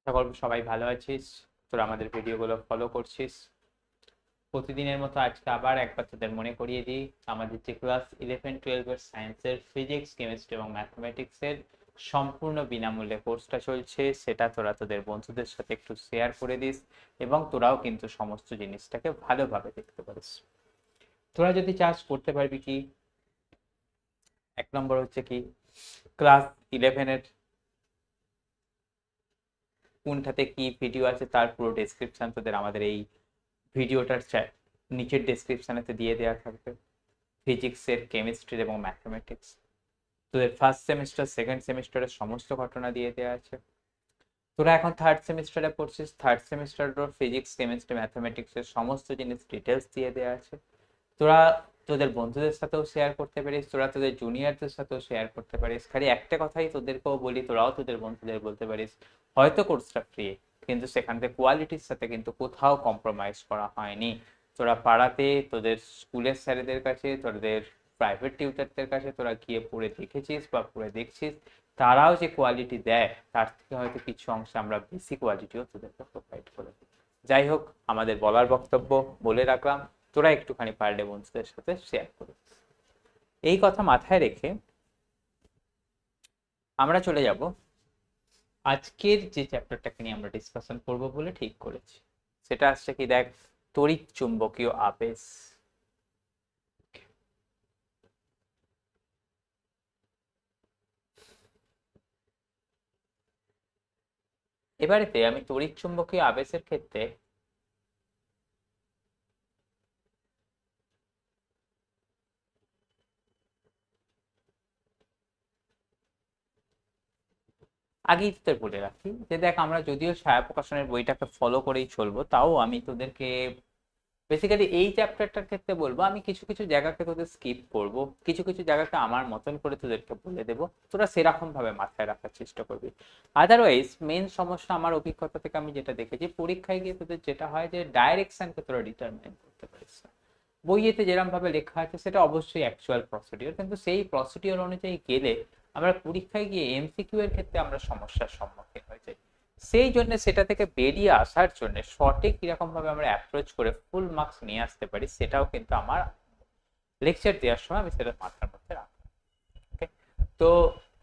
আশা করব সবাই ভালো আছিস। তোরা আমাদের ভিডিওগুলো ফলো করছিস। প্রতিদিনের মতো আজকে আবার একবার তোদের মনে করিয়ে দিই, আমাদের যে ক্লাস 11-12 সায়েন্সের ফিজিক্স, কেমিস্ট্রি এবং ম্যাথমেটিক্সের সম্পূর্ণ বিনামূল্যে কোর্সটা চলছে, সেটা তোরা তোদের বন্ধুদের সাথে একটু শেয়ার করে দিস এবং তোরাও কিন্তু সমস্ত জিনিসটাকে ভালোভাবে দেখতে পারিস। তোরা যদি চাস করতে পারবি কি, এক নম্বর হচ্ছে কি, ক্লাস 11-এর কোনটাতে কি ভিডিও আছে তার পুরো ডেসক্রিপশন তোদের আমাদের এই ভিডিওটার নিচের ডেসক্রিপশনেতে দিয়ে দেওয়া থাকবে। ফিজিক্সের, কেমিস্ট্রির এবং ম্যাথমেটিক্স, তোদের ফার্স্ট সেমিস্টার সেকেন্ড সেমিস্টারের সমস্ত ঘটনা দিয়ে দেওয়া আছে। তোরা এখন থার্ড সেমিস্টারে পড়ছিস, থার্ড সেমিস্টারের ফিজিক্স, কেমিস্ট্রি, ম্যাথমেটিক্সের সমস্ত জিনিস ডিটেলস দিয়ে দেওয়া আছে। তোরা তোদের বন্ধুদের সাথেও শেয়ার করতে পারিস, তোরা তোদের জুনিয়রদের সাথেও শেয়ার করতে পারিস। খালি একটা কথাই তোদেরকেও বলি, তোরাও তোদের বন্ধুদের বলতে পারিস, হয়তো কোর্সটা ফ্রি, কিন্তু সেখান থেকে কোয়ালিটির সাথে কিন্তু কোথাও কম্প্রোমাইজ করা হয়নি। তোরা পাড়াতে তোদের স্কুলের স্যারেদের কাছে, তোদের প্রাইভেট টিউটারদের কাছে তোরা গিয়ে পড়ে দেখেছিস বা পড়ে দেখছিস, তারাও যে কোয়ালিটি দেয় তার থেকে হয়তো কিছু অংশে আমরা বেশি কোয়ালিটিও তোদেরকে প্রোভাইড করে দিই। যাই হোক, আমাদের বলার বক্তব্য বলে রাখলাম, তোরা একটুখানি পারলে বন্ধুদের সাথে শেয়ার করো। এই কথা মাথায় রেখে আমরা চলে যাব আজকের যে চ্যাপ্টারটাকে নিয়ে আমরা ডিসকাশন করব বলে ঠিক করেছি। সেটা আসছে কি, দেখ, তড়িৎ চুম্বকীয় আবেশ। এবারেতে আমি তড়িৎ চুম্বকীয় আবেশের ক্ষেত্রে আগেই তোদের বলে রাখি যে দেখ, আমরা যদিও ছায়া প্রকাশনের বইটাকে ফলো করেই চলবো, তাও আমি তোদেরকে বেসিক্যালি এই চ্যাপ্টারটার ক্ষেত্রে বলবো, আমি কিছু কিছু জায়গাকে তোদের স্কিপ করব, কিছু কিছু জায়গাকে আমার মতন করে তোদেরকে বলে দেবো, তোরা সেরকম ভাবে মাথায় রাখার চেষ্টা করবি। আদারওয়াইজ মেন সমস্যা আমার অভিজ্ঞতা থেকে আমি যেটা দেখেছি, পরীক্ষায় গিয়ে তোদের যেটা হয় যে ডাইরেকশনকে তোরা ডিটারমাইন করতে পারিস না। বইয়েতে যেরকম ভাবে লেখা আছে সেটা অবশ্যই অ্যাকচুয়াল প্রসিডিওর, কিন্তু সেই প্রসিডিওর অনুযায়ী গেলে আমরা পরীক্ষায় গিয়ে এমসিকিউ এর ক্ষেত্রে আমরা সমস্যার সম্মুখীন হয়ে যাই। সেই জন্য সেটা থেকে বেরিয়ে আসার জন্য সঠিক কিরকম ভাবে আমরা অ্যাপ্রোচ করে ফুল মার্কস নিয়ে আসতে পারি, সেটাও কিন্তু আমার লেকচার দেওয়ার সময় আমি সেটা মাথার মধ্যে রাখবো। ওকে, তো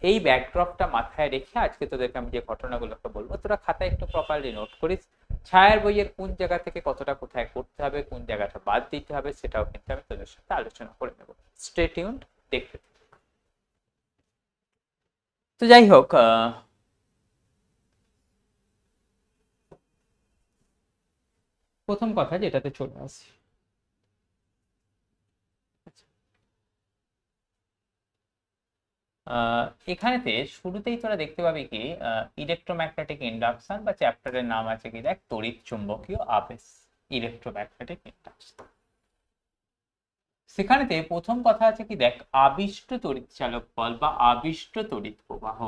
এই ব্যাকড্রপটা মাথায় রেখে আজকে তোদেরকে আমি যে ঘটনাগুলোকে বলবো, তোরা খাতায় একটু প্রপারলি নোট করিস। ছায়ার বইয়ের কোন জায়গা থেকে কতটা কোথায় করতে হবে, কোন জায়গাটা বাদ দিতে হবে, সেটাও কিন্তু আমি তোদের সাথে আলোচনা করে নেবো। স্টে টিউনড, দেখতে থাক। তো যাই হোক, প্রথম কথা যেটাতে চলে আসি, এখানেতে শুরুতেই তোরা দেখতে পাবি কি, ইলেকট্রোম্যাগনেটিক ইন্ডাকশন বা চ্যাপ্টারের নাম আছে কি, দেখ, তড়িৎ চুম্বকীয় আবেশ, ইলেকট্রোম্যাগনেটিক ইন্ডাকশন। সেখানেতে প্রথম কথা আছে কি, দেখ, আবিষ্ট তড়িৎ চালক বল বা আবিষ্ট তড়িৎ প্রবাহ।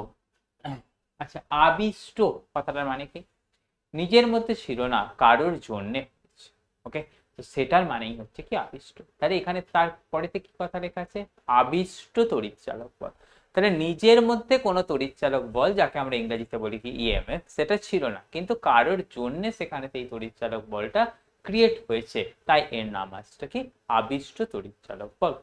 আচ্ছা, আবিষ্ট কথাটার মানে কি, নিজের মধ্যে ছিল না, কারোর জন্যে হয়েছে। ওকে, তো সেটার মানেই হচ্ছে কি আবিষ্ট। তাহলে এখানে তারপরেতে কি কথা লেখা আছে, আবিষ্ট তড়িৎ চালক বল। তাহলে নিজের মধ্যে কোনো তড়িৎ চালক বল, যাকে আমরা ইংরেজিতে বলি কি ইএমএফ, সেটা ছিল না, কিন্তু কারোর জন্য সেখানে এই তড়িৎ চালক বলটা ক্রিয়েট হয়েছে, তাই এর নাম আসছে কি আবিষ্ট তড়িৎ চালক বল।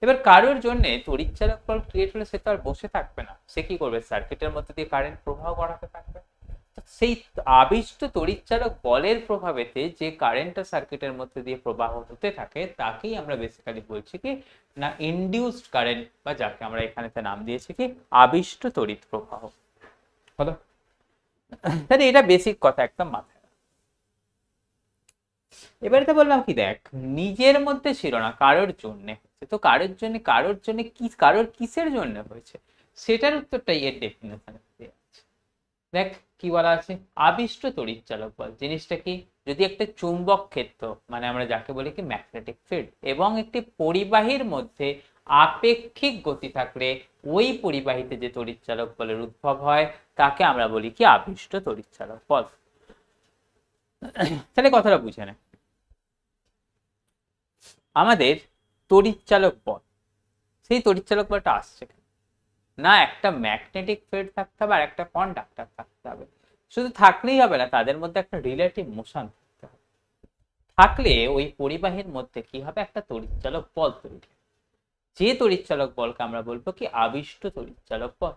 এবার কারোর জন্য তড়িৎ চালক বল ক্রিয়েট হলে সে তো আর বসে থাকবে না, সে কি করবে, সার্কিটের মধ্যে দিয়ে কারেন্ট প্রবাহ করাতে থাকবে। সেই আবিষ্ট তড়িৎচালক বলের প্রভাবেতে যে কারেন্টটা সার্কিটের মধ্যে দিয়ে প্রবাহ হতে থাকে, তাকেই আমরা বেসিক্যালি বলছি কি না ইনডিউসড কারেন্ট, বা যাকে আমরা এখানেতে নাম দিয়েছি কি আবিষ্ট তড়িৎ প্রবাহ। হলো, তাহলে এটা বেসিক কথা একদম মাথায়। এবারে তো বললাম কি, দেখ, নিজের মধ্যে ছিল না, কারোর জন্য হচ্ছে। তো কারোর জন্য, কারোর জন্য কি, কারোর কিসের জন্য হয়েছে, সেটার উত্তরটাই এর ডেফিনেশন। দেখ কি বলা আছে, আবিষ্ট তড়িৎ চালক বল জিনিসটা কি, যদি একটা চুম্বক ক্ষেত্র, মানে আমরা যাকে বলি কি ম্যাগনেটিক ফিল্ড, এবং একটি পরিবাহীর মধ্যে আপেক্ষিক গতি থাকলে ওই পরিবাহীতে যে তড়িৎ চালক বলের উদ্ভব হয়, তাকে আমরা বলি কি আবিষ্ট তড়িৎ চালক বল। তাহলে কথাটা বুঝে নে, আমাদের তড়িৎ চালক বল, সেই তড়িৎ চালক বলটা আসছে না একটা ম্যাগনেটিক ফিল্ড থাকতে হবে আর একটা কন্ডাক্টর থাকতে হবে। শুধু থাকলেই হবে না, তাদের মধ্যে একটা রিলেটিভ মোশন থাকতে হবে। থাকলে ওই পরিবাহীর মধ্যে কি হবে, একটা তড়িৎচালক বল তৈরি। যে তড়িৎচালক বলকে আমরা বলবো কি আবিষ্ট তড়িৎচালক বল।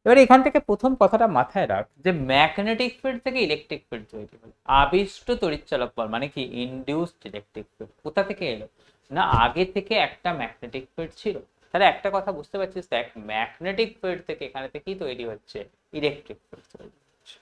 এবার এখান থেকে প্রথম কথাটা মাথায় রাখ যে ম্যাগনেটিক ফিল্ড থেকে ইলেকট্রিক ফিল্ড তৈরি হলো। আবিষ্ট তড়িৎচালক বল মানে কি ইনডিউসড ইলেকট্রিক ফিল্ড কোথা থেকে এলো না, আগে থেকে একটা ম্যাগনেটিক ফিল্ড ছিল। তাহলে একটা কথা বুঝতে পারছিস, দেখ ম্যাগনেটিক ফিল্ড থেকে এখানে থেকে কি তৈরি হচ্ছে, ইলেকট্রিক ফিল্ড তৈরি হচ্ছে।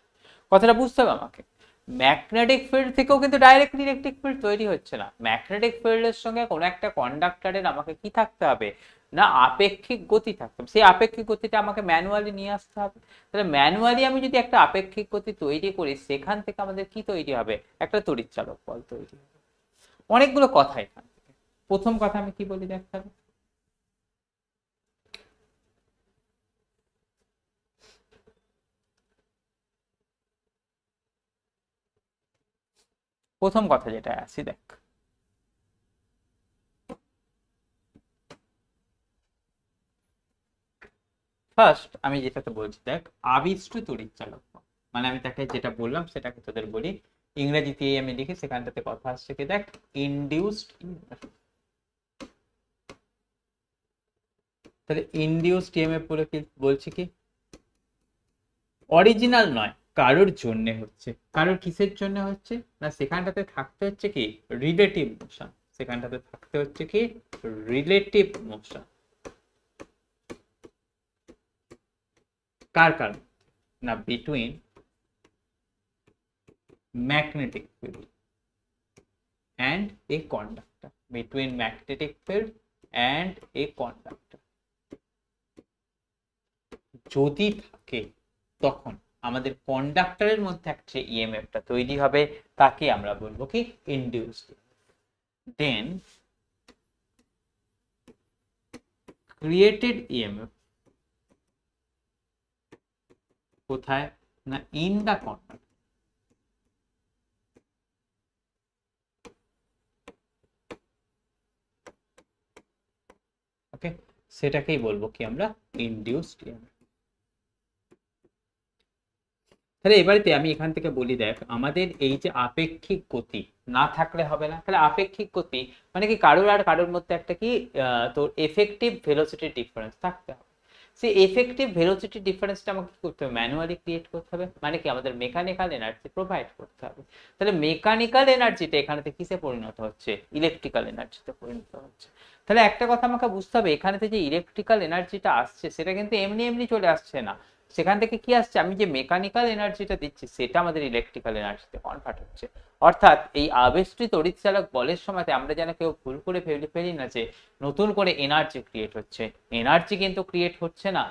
কথাটা বুঝতে হবে আমাকে। ম্যাগনেটিক ফিল্ড থেকেও কিন্তু ডাইরেক্টলি ইলেকট্রিক ফিল্ড তৈরি হচ্ছে না, ম্যাগনেটিক ফিল্ডের সঙ্গে কোনো একটা কন্ডাক্টরের আমাকে কি থাকতে হবে না, আপেক্ষিক গতি থাকতে হবে। সেই আপেক্ষিক গতিটা আমাকে ম্যানুয়ালি নিয়ে আসতে হবে। তাহলে ম্যানুয়ালি আমি যদি একটা আপেক্ষিক গতি তৈরি করি, সেখান থেকে আমাদের কি তৈরি হবে, একটা তড়িৎচালক বল তৈরি হবে। অনেকগুলো কথা এখান থেকে। প্রথম কথা আমি কি বলি দেখতে হবে, প্রথম কথা যেটা আসি দেখ, ফার্স্ট আমি যেটাতে বলছি দেখ, আবিষ্ট তড়িৎচালক বল মানে আমি তাকে যেটা বললাম সেটাকে তোদের বলি, ইংরেজিতে আমি লিখি, সেখানটাতে কথা আসছে কি দেখ, ইনডিউসড। তাহলে ইনডিউসড ইএমএফ বলে কি বলছি কি, অরিজিনাল নয়, কারোর জন্য হচ্ছে। কারোর কিসের জন্য হচ্ছে না, সেখানটাতে থাকতে হচ্ছে কি রিলেটিভ মোশন, সেখানটাতে থাকতে হচ্ছে কি রিলেটিভ মোশন। কার কারণ না, between magnetic field and a conductor, between magnetic field and a conductor যদি থাকে তখন আমাদের কন্ডাক্টরের মধ্যে একটা ইএমএফটা তৈরি হবে, তাকে আমরা বলবো কি ইনডিউসড। দেন ক্রিয়েটেড ইএমএফ কোথায় না, ইন দা কন্ডাক্টর। ওকে, সেটাকেই বলবো কি আমরা ইনডিউসড ইএমএফ। তাহলে এবারেতে আমি এখান থেকে বলি দেখ, আমাদের এই যে আপেক্ষিক গতি না থাকলে হবে না। তাহলে আপেক্ষিক গতি মানে কি, কারোর আর কারোর মধ্যে একটা কি তোর এফেক্টিভ ভেলোসিটি ডিফারেন্স থাকতে হবে। সেই এফেক্টিভ ভেলোসিটি ডিফারেন্সটা আমাকে কি করতে হবে, ম্যানুয়ালি ক্রিয়েট করতে হবে। মানে কি আমাদের মেকানিক্যাল এনার্জি প্রোভাইড করতে হবে। তাহলে মেকানিক্যাল এনার্জিটা এখানে থেকে কিসে পরিণত হচ্ছে, ইলেকট্রিক্যাল এনার্জিতে পরিণত হচ্ছে। তাহলে একটা কথা আমাকে বুঝতে হবে, এখানে থেকে যে ইলেকট্রিক্যাল এনার্জিটা আসছে সেটা কিন্তু এমনি এমনি চলে আসছে না, সেখান থেকে কি আসছে, আমি যে মেকানিক্যাল এনার্জিটা দিচ্ছি সেটা আমাদের ইলেকট্রিক্যাল এনার্জিতে কনভার্ট হচ্ছে। অর্থাৎ এই আবেষ্টি তড়িৎচালক বলের সময় আমরা যেন কেউ ভুল করে ফেলি না যে নতুন করে এনার্জি ক্রিয়েট হচ্ছে, এনার্জি কিন্তু ক্রিয়েট হচ্ছে না।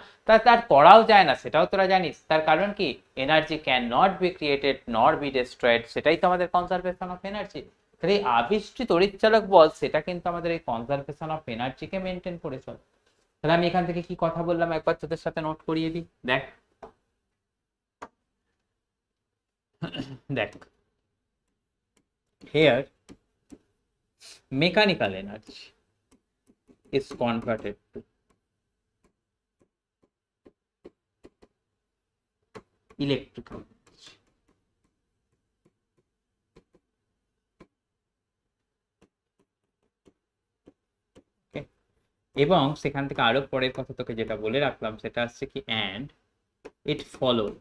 তার করাও যায় না, সেটাও তোরা জানিস। তার কারণ কি, energy can not be created not be destroyed, সেটাই তো আমাদের কনজারভেশন অফ এনার্জি। তাহলে এই আবিষ্টি তড়িৎচালক বল সেটা কিন্তু আমাদের এই কনজারভেশন অফ এনার্জিকে মেনটেন করে চলে। তাহলে আমি এখান থেকে কি কথা বললাম একবার তোদের সাথে নোট করিয়ে দিই দেখ। দেখ, here mechanical energy is converted to electrical energy. Okay? এবং সেখান থেকে আরো পরের কথা তোকে যেটা বলে রাখলাম সেটা হচ্ছে কি, and it followed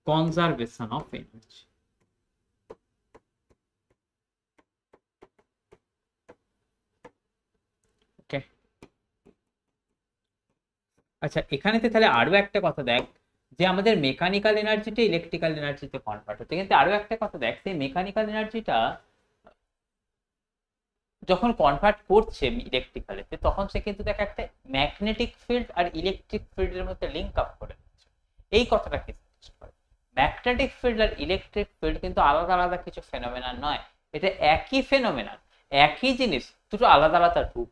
conservation of energy. Okay? আচ্ছা, এখানেতে তাহলে আরো একটা কথা দেখ যে আমাদের মেকানিক্যাল এনার্জিটা ইলেকট্রিক্যাল এনার্জিতে কনভার্ট হচ্ছে, কিন্তু আরো একটা কথা দেখ, সেই মেকানিক্যাল এনার্জিটা যখন কনভার্ট করছে ইলেকট্রিক্যালেতে, তখন সে কিন্তু দেখ একটা ম্যাগনেটিক ফিল্ড আর ইলেকট্রিক ফিল্ডের মধ্যে লিঙ্ক আপ করে দিচ্ছে। এই কথাটা কি, ম্যাগনেটিক ফিল্ড আর ইলেকট্রিক ফিল্ড কিন্তু আলাদা আলাদা কিছু ফেনোমেনন নয়, এটা একই ফেনোমেনন, একই জিনিস, দুটো আলাদা আলাদা রূপ।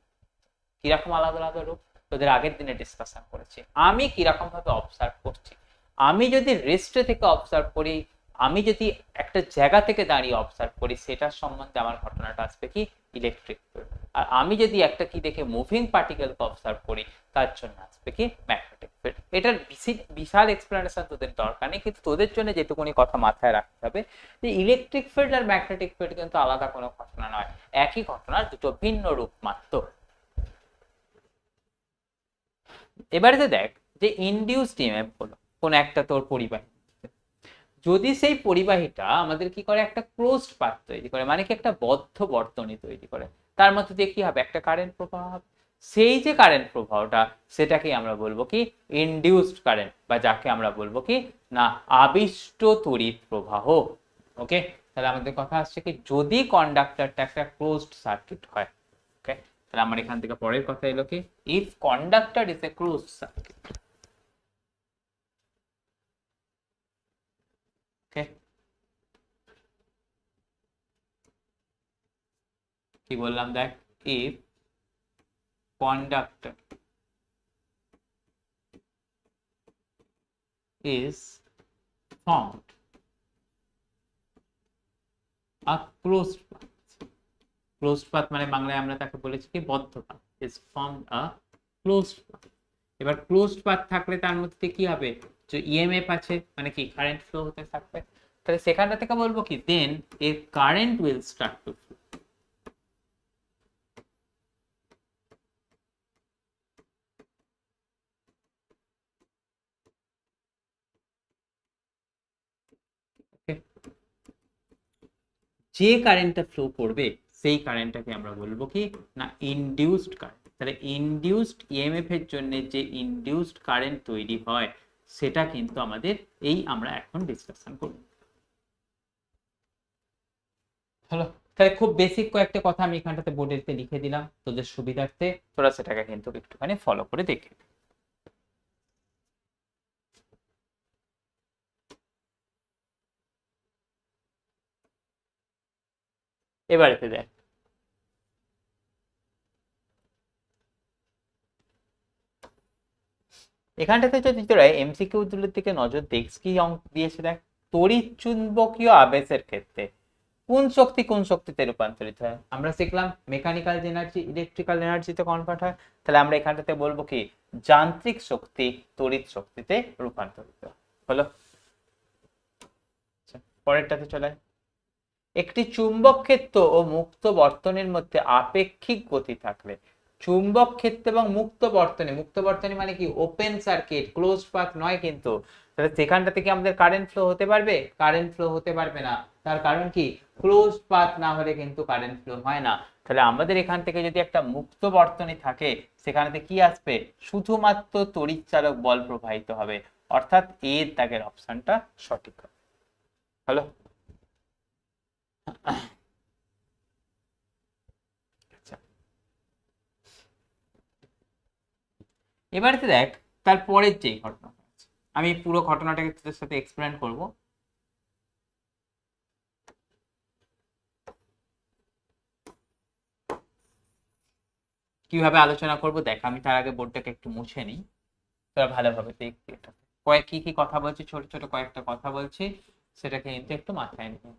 কিরকম আলাদা আলাদা রূপ তোদের আগের দিনে ডিসকাশন করেছি। আমি কিরকম ভাবে অবজার্ভ করছি, আমি যদি রেস্টে থেকে অবজার্ভ করি, আমি যদি একটা জায়গা থেকে দাঁড়িয়ে অবজার্ভ করি, সেটার সম্বন্ধে আমার ঘটনাটা আসবে কি ইলেকট্রিক ফিল্ড। আর আমি যদি একটা কি দেখে মুভিং পার্টিকেলকে অবজার্ভ করি, তার জন্য আসবে কি ম্যাগনেটিক ফিল্ড। এটার বিশাল এক্সপ্লেনেশন তোদের দরকার নেই, কিন্তু তোদের জন্য যেটুকুনি কথা মাথায় রাখতে হবে যে ইলেকট্রিক ফিল্ড আর ম্যাগনেটিক ফিল্ড কিন্তু আলাদা কোনো ঘটনা নয়, একই ঘটনার দুটো ভিন্ন রূপ মাত্র। এবারে দেখ যে ইনডিউসড ইএমএফ হলো কোন একটা তোর পরিবাহী, যদি সেই পরিবাহীটা আমাদের কি করে একটা ক্লোজড পাথ তৈরি করে, মানে কি একটা বদ্ধ বর্তনী তৈরি করে, তার মধ্যে দিয়ে কি হবে একটা কারেন্ট প্রবাহ হবে। সেই যে কারেন্ট প্রবাহটা সেটাকে আমরা বলবো কি ইনডিউসড কারেন্ট, বা যাকে আমরা বলবো কি না আবিষ্ট তড়িৎ প্রবাহ। ওকে, তাহলে আমাদের কথা আসছে কি যদি কন্ডাক্টরটা একটা ক্লোজড সার্কিট হয়। ওকে, তাহলে আমার এখান থেকে পরের কথা এলো কি if conductor is a closed circuit. Okay, কি বললাম দেখ, if conductor is formed a closed path, closed path মানে বাংলায় আমরা তাকে বলেছি কি বদ্ধ path, is formed a closed path। এবার ক্লোজড পাথ থাকলে তার মধ্যে কি হবে, যে ইএমএফ আছে মানে কি কারেন্ট ফ্লো হতে থাকবে, তাহলে সেখানটা থেকে বলবো কি then a current will start to flow. যে কারেন্টটা ফ্লো করবে সেই কারেন্টটাকে আমরা বলবো কি না ইনডিউসড কারেন্ট। তাহলে ইনডিউসড ইএমএফ এর জন্য যে ইনডিউসড কারেন্ট তৈরি হয় সেটা কিন্তু আমাদের এই আমরা এখন ডিসকাশন করব। হলো, তাহলে খুব বেসিক কয়েকটা কথা আমি এখানটাতে বোর্ডেতে লিখে দিলাম তোদের সুবিধার্থে, তোরা সেটাকে কিন্তু একটুখানি ফলো করে দেখে। এবারেতে দেখ এখানটাতে যদি তোরা এমসিকিউ গুলোর দিকে নজর দিস কি অঙ্ক দিয়েছে দেখ, তড়িৎ চুম্বকীয় আবেশের ক্ষেত্রে কোন শক্তি কোন শক্তিতে রূপান্তরিত হয়। আমরা শিখলাম মেকানিক্যাল এনার্জি ইলেকট্রিক্যাল এনার্জিতে কনভার্ট হয়, তাহলে আমরা এখানটাতে বলবো কি যান্ত্রিক শক্তি তড়িৎ শক্তিতে রূপান্তরিত হলো। পরেরটাতে চলে, একটি চুম্বক ক্ষেত্র ও মুক্ত বর্তনীর মধ্যে আপেক্ষিক গতি থাকলে, চুম্বক ক্ষেত্র এবং মুক্ত বর্তনী মানে কি ওপেন সার্কিট ক্লোজড পাথ নয় কিন্তু, তাহলে সেখানটা থেকে আমাদের কারেন্ট ফ্লো হতে পারবে, কারেন্ট ফ্লো হতে পারবে না, তার কারণ কি ক্লোজড পাথ না হলে কিন্তু কারেন্ট ফ্লো হয় না। তাহলে আমাদের এখান থেকে যদি একটা মুক্ত বর্তনী থাকে সেখানে কি আসবে শুধুমাত্র তড়িৎচালক বল প্রবাহিত হবে, অর্থাৎ এর দাগের অপশনটা সঠিক হবে। হলো, এবারে দেখ তারপরের যে ঘটনা আছে, আমি পুরো ঘটনাটাকে তোদের সাথে এক্সপ্লেন করব। কিভাবে আলোচনা করব দেখ, আমি তার আগে বোর্ডটাকে একটু মুছে নিই, তোরা ভালোভাবে দেখবি এটা কয়েক কি কি কথা বলছি, ছোট ছোট কয়েকটা কথা বলছি, সেটাকে কিন্তু একটু মাথায় নিয়ে।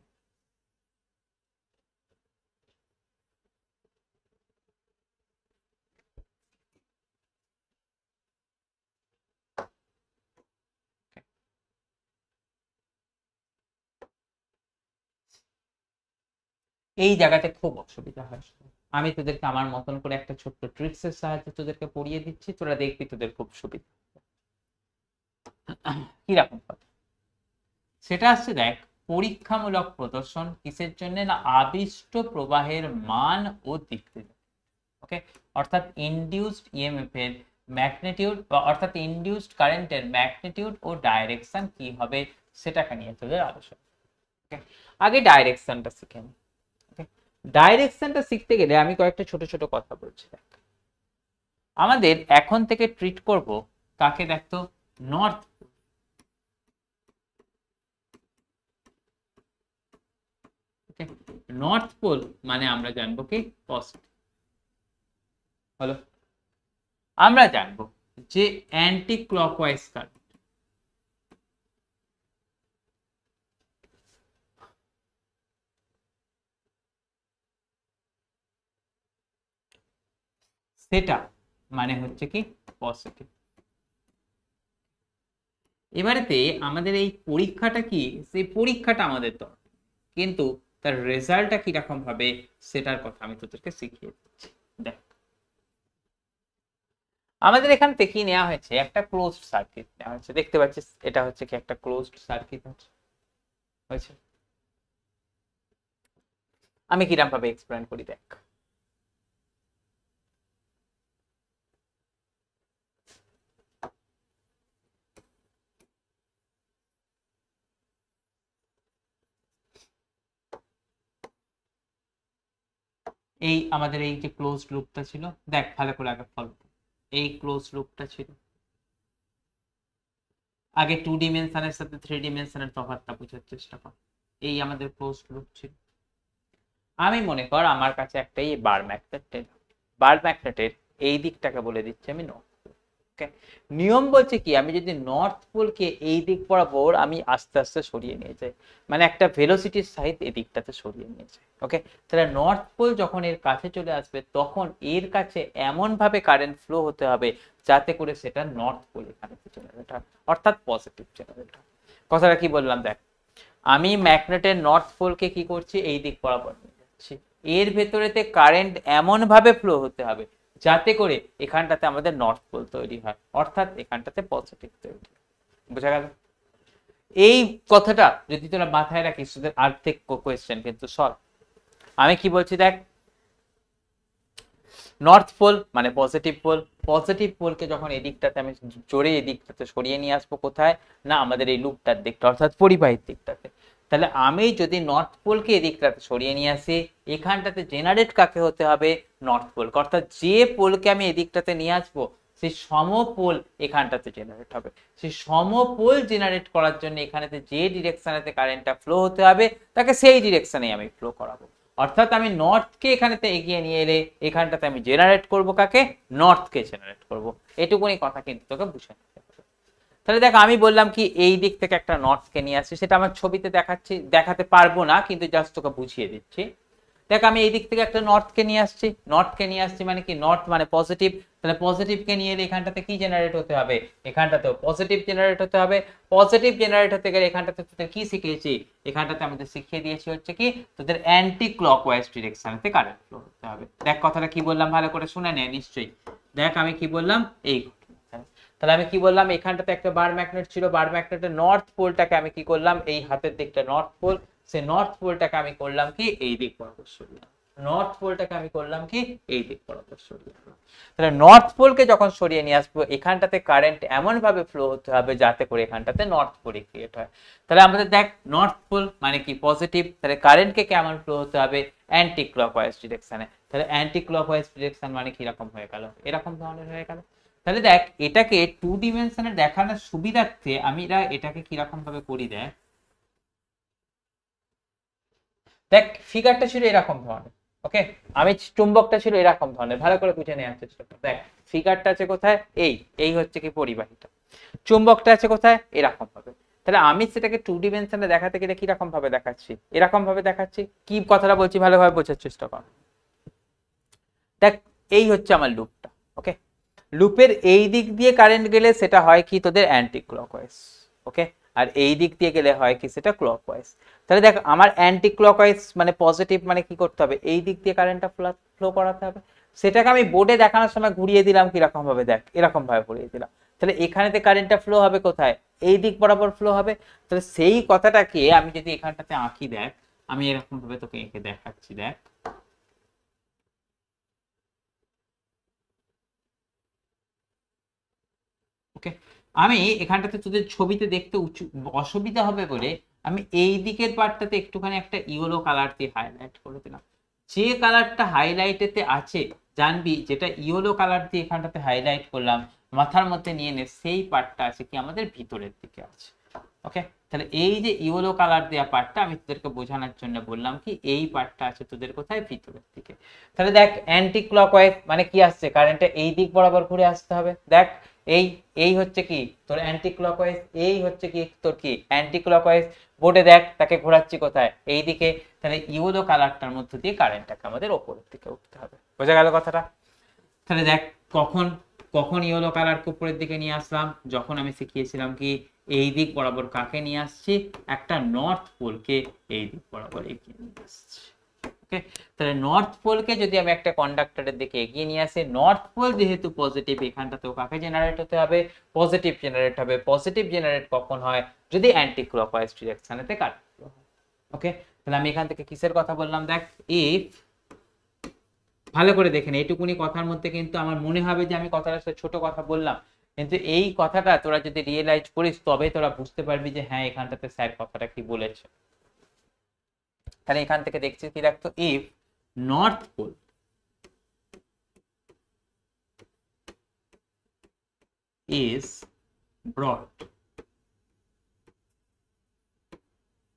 এই জায়গাতে খুব অসুবিধা হয়, আমি তোদেরকে আমার মতন করে একটা ছোট্ট ট্রিক্সের সাহায্যে তোদেরকে পড়িয়ে দিচ্ছি, তোরা দেখবি তোদের খুব সুবিধা। কিরকম কথা সেটা আসছে দেখ, পরীক্ষামূলক প্রদর্শন কিসের জন্য না আবিষ্ট প্রবাহের মান ও দিক। ওকে, অর্থাৎ ইনডিউসড ইএমএফ এর ম্যাগনিটিউড বা অর্থাৎ ইনডিউসড কারেন্টের ম্যাগনিটিউড ও ডাইরেকশন কি হবে সেটাকে নিয়ে তোদের আলোচনা। ওকে, আগে ডাইরেকশনটা শিখে নি। ওকে, ডাইরেকশনটা শিখতে গেলে আমি কয়েকটা ছোট ছোট কথা বলছি। আমাদের এখন থেকে ট্রিট করব কাকে দেখতো নর্থ, নর্থ পোল মানে আমরা জানবো কি পজিটিভ। হলো, আমরা জানবো যে অ্যান্টি ক্লকওয়াইজ কারেন্ট, সেটা মানে হচ্ছে কি পজিটিভ। এবারেতে আমাদের এই পরীক্ষাটা কি, সেই পরীক্ষাটা আমাদের দরকার, কিন্তু তার রেজাল্টটা কিরকম হবে সেটার কথা আমি তোদেরকে শিখিয়ে দিচ্ছি। দেখ আমাদের এখানে থেকে নেওয়া হয়েছে একটা ক্লোজড সার্কিট নেওয়া হয়েছে, দেখতে পাচ্ছিস এটা হচ্ছে কি একটা ক্লোজড সার্কিট হয়েছে। আমি কিরকম ভাবে এক্সপ্লেন করি দেখ। এই আমাদের এই যে ক্লোজড লুপটা ছিল, দেখ ভালো করে আগে ফলো, এই ক্লোজ লুপটা ছিল, আগে 2 ডিমেনশনের সাথে 3 ডিমেনশনের তফাৎটা বোঝার চেষ্টা কর। এই আমাদের ক্লোজ লুপ ছিল। আমি মনে কর আমার কাছে একটা এই বার ম্যাগনেট, বার ম্যাগনেটের এই দিকটাকে বলে দিচ্ছি আমি নর্থ। ওকে, নিয়ম বলছে কি, আমি যদি নর্থ পোলকে এই দিক বরাবর আমি আস্তে আস্তে সরিয়ে নিয়ে যাই, মানে একটা ভেলোসিটির সাহিত এই দিকটাতে সরিয়ে নিয়ে যাই, ওকে, তাহলে নর্থ পোল যখন এর কাছে চলে আসবে তখন এর কাছে এমন ভাবে কারেন্ট ফ্লো হতে হবে যাতে করে সেটা নর্থ পোল এখানে জেনারেট হয়, অর্থাৎ পজিটিভ জেনারেট হয়। কথাটা কি বললাম দেখ, আমি ম্যাগনেটের নর্থ পোলকে কি করছি এই দিক বরাবর নিয়ে যাচ্ছি, এর ভেতরেতে কারেন্ট এমন ভাবে ফ্লো হতে হবে যাতে করে এখানটাতে আমাদের নর্থ পোল তৈরি হয়, অর্থাৎ এখানটাতে পজিটিভ তৈরি হয়। বোঝা গেল? এই কথাটা যদি তোরা মাথায় রাখিস তোদের আর্থিক কোয়েশ্চেন কিন্তু সলভ। আমি কি বলছি দেখ, নর্থ পোল মানে পজিটিভ পোল, পজিটিভ পোলকে যখন এদিকটাতে আমি জোরে এদিকটাতে সরিয়ে নিয়ে আসবো, কোথায় না আমাদের এই লুপটার দিকটা অর্থাৎ পরিবাহীর দিকটাতে, তাহলে আমি যদি নর্থ পোলকে এদিকটাতে সরিয়ে নিয়ে আসি, এখানটাতে জেনারেট কাকে হতে হবে, নর্থ পোল, অর্থাৎ যে পোলকে আমি এদিকটাতে নিয়ে আসবো সেই সমপোল এখানটাতে জেনারেট হবে। সেই সমপোল জেনারেট করার জন্য এখানেতে যে ডিরেকশনেতে কারেন্টটা ফ্লো হতে হবে তাকে সেই ডিরেকশনে আমি ফ্লো করাবো, অর্থাৎ আমি নর্থকে এখানেতে এগিয়ে নিয়ে এলে এখানটাতে আমি জেনারেট করব কাকে, নর্থকে জেনারেট করব। এটুকুনি কথা কিন্তু তোকে বুঝে নিতে হবে। তাহলে দেখ আমি বললাম কি এই দিক থেকে একটা নর্থকে নিয়ে আসছি, সেটা আমার ছবিতে দেখাচ্ছি, দেখাতে পারবো না কিন্তু জাস্ট তোকে বুঝিয়ে দিচ্ছি। দেখ আমি এই দিক থেকে একটা নর্থকে নিয়ে আসছি, নর্থকে নিয়ে আসছি মানে কি, নর্থ মানে পজিটিভ, তাহলে পজিটিভকে নিয়ে এলে এখানটাতে কি জেনারেট হতে হবে, এখানটাতেও পজিটিভ জেনারেট হতে হবে। পজিটিভ জেনারেট হতে গেলে এখানটাতে তোদের কি শিখিয়েছি, এখানটাতে আমাদের শিখিয়ে দিয়েছি হচ্ছে কি তোদের অ্যান্টি ক্লকওয়াইজ ডিরেকশনেতে কারেন্ট ফ্লো হতে হবে। দেখ কথাটা কি বললাম ভালো করে শুনে নে নিশ্চয়ই। দেখ আমি কি বললাম, এই তাহলে আমি কি বললাম, এখানটাতে একটা বার ম্যাগনেট ছিল, বার ম্যাগনেটের নর্থ পোলটাকে আমি কি করলাম, এই হাতের দিকটা নর্থ পোল, সে নর্থ পোলটাকে আমি করলাম কি এই দিক বরাবর সরিয়ে, নর্থ পোলটাকে আমি করলাম কি এই দিক বরাবর সরিয়ে। তাহলে নর্থ পোলকে যখন সরিয়ে নিয়ে আসবো এখানটাতে কারেন্ট এমন ভাবে ফ্লো হতে হবে যাতে করে এখানটাতে নর্থ পোল ক্রিয়েট হয়। তাহলে আমাদের দেখ নর্থ পোল মানে কি পজিটিভ, তাহলে কারেন্টকে কেমন ফ্লো হতে হবে, অ্যান্টি ক্লকওয়াইজ ডিরেকশনে। তাহলে অ্যান্টি ক্লকওয়াইজ ডিরেকশন মানে কি রকম হয়ে গেল, এরকম ধরনের হয়ে গেল। তাহলে দেখ এটাকে 2 ডিমেনশনে দেখানোর সুবিধার্থে আমি এটাকে কিরকম ভাবে করি দেখ, দেখ ফিগারটা ছিল এরকম ধরনের, ওকে, আমি চুম্বকটা ছিল এরকম ধরনের, ভালো করে বুঝে নেওয়ার চেষ্টা কর। দেখ ফিগারটা আছে কোথায়, এই এই হচ্ছে কি পরিবাহীটা, চুম্বকটা আছে কোথায় এরকম ভাবে। তাহলে আমি সেটাকে 2 ডিমেনশনে দেখাতে গেলে কিরকম ভাবে দেখাচ্ছি, এরকম ভাবে দেখাচ্ছি। কি কথাটা বলছি ভালোভাবে বোঝার চেষ্টা কর। দেখ এই হচ্ছে আমার লুপটা, ওকে, লুপের এই দিক দিয়ে কারেন্ট গেলে সেটা হয় কি তোদের অ্যান্টি ক্লকওয়াইজ, ওকে, আর এই দিক দিয়ে গেলে হয় কি সেটা ক্লকওয়াইজ। তাহলে দেখ আমার অ্যান্টি ক্লকওয়াইজ মানে পজিটিভ মানে কি করতে হবে, এই দিক দিয়ে কারেন্টটা ফ্লো করাতে হবে। সেটাকে আমি বোর্ডে দেখানোর সময় ঘুরিয়ে দিলাম কিরকম ভাবে, দেখ এরকম ভাবে ঘুরিয়ে দিলাম, তাহলে এখানেতে কারেন্টটা ফ্লো হবে কোথায়, এই দিক বরাবর ফ্লো হবে। তাহলে সেই কথাটাকে আমি যদি এখানটাতে আঁকি, দেখ আমি এরকম ভাবে তোকে এঁকে দেখাচ্ছি, দেখ ওকে, আমি এখানটাতে তোদের ছবিতে দেখতে অসুবিধা হবে বলে আমি এই দিকের পার্টটাতে একটুখানি একটা ইয়েলো কালার দিয়ে হাইলাইট করে দিলাম। যে কালারটা হাইলাইটেতে আছে জানবি, যেটা ইয়েলো কালার দিয়ে এখানটাতে হাইলাইট করলাম মাথার মধ্যে নিয়ে নে, সেই পার্টটা আছে কি আমাদের ভিতরের দিকে আছে, ওকে। তাহলে এই যে ইয়েলো কালার দেওয়া পার্টটা আমি তোদেরকে বোঝানোর জন্য বললাম কি এই পার্টটা আছে তোদের কোথায়, ভিতরের দিকে। তাহলে দেখ অ্যান্টি ক্লকওয়াইজ মানে কি আসছে, কারেন্টটা এই দিক বরাবর ঘুরে আসতে হবে। দেখ এই এই হচ্ছে কি তোর অ্যান্টি ক্লকওয়াইজ, এই হচ্ছে কি তোর কি অ্যান্টি ক্লকওয়াইজ। বোর্ডে দেখ তাকে ঘোরাচ্ছি কোথায়, এই দিকে। তাহলে ইয়েলো কালারটার মধ্যে দিয়ে কারেন্টটাকে আমাদের ওপরের দিকে উঠতে হবে। বোঝা গেল কথাটা? তাহলে দেখ কখন কখন ইয়েলো কালারকে উপরের দিকে নিয়ে আসলাম, যখন আমি শিখিয়েছিলাম কি এই দিক বরাবর কাকে নিয়ে আসছি, একটা নর্থ পোলকে এই দিক বরাবর এগিয়ে নিয়ে আসছি। ওকে, তাহলে নর্থ পোলকে যদি আমি একটা কন্ডাক্টরের দিকে এগিয়ে নিয়ে আসি, নর্থ পোল যেহেতু পজিটিভ, এখানটাতেও কাকে জেনারেট হতে হবে, পজিটিভ জেনারেট হবে। পজিটিভ জেনারেট কখন হয়, যদি অ্যান্টি ক্লকওয়াইজ ডিরেকশনেতে কারেন্ট ফ্লো হয়। ওকে, তাহলে আমি এখান থেকে কিসের কথা বললাম, দেখ ইফ, ভালো করে দেখেন এইটুকুনি কথার মধ্যে কিন্তু আমার মনে হবে যে আমি কথাটা ছোট কথা বললাম, কিন্তু এই কথাটা তোরা যদি রিয়েলাইজ করিস তবে তোরা বুঝতে পারবি যে হ্যাঁ এখানটাতে স্যার কথাটা কি বলেছে। তাহলে এখান থেকে দেখছি কি, দেখতো if north pole is brought,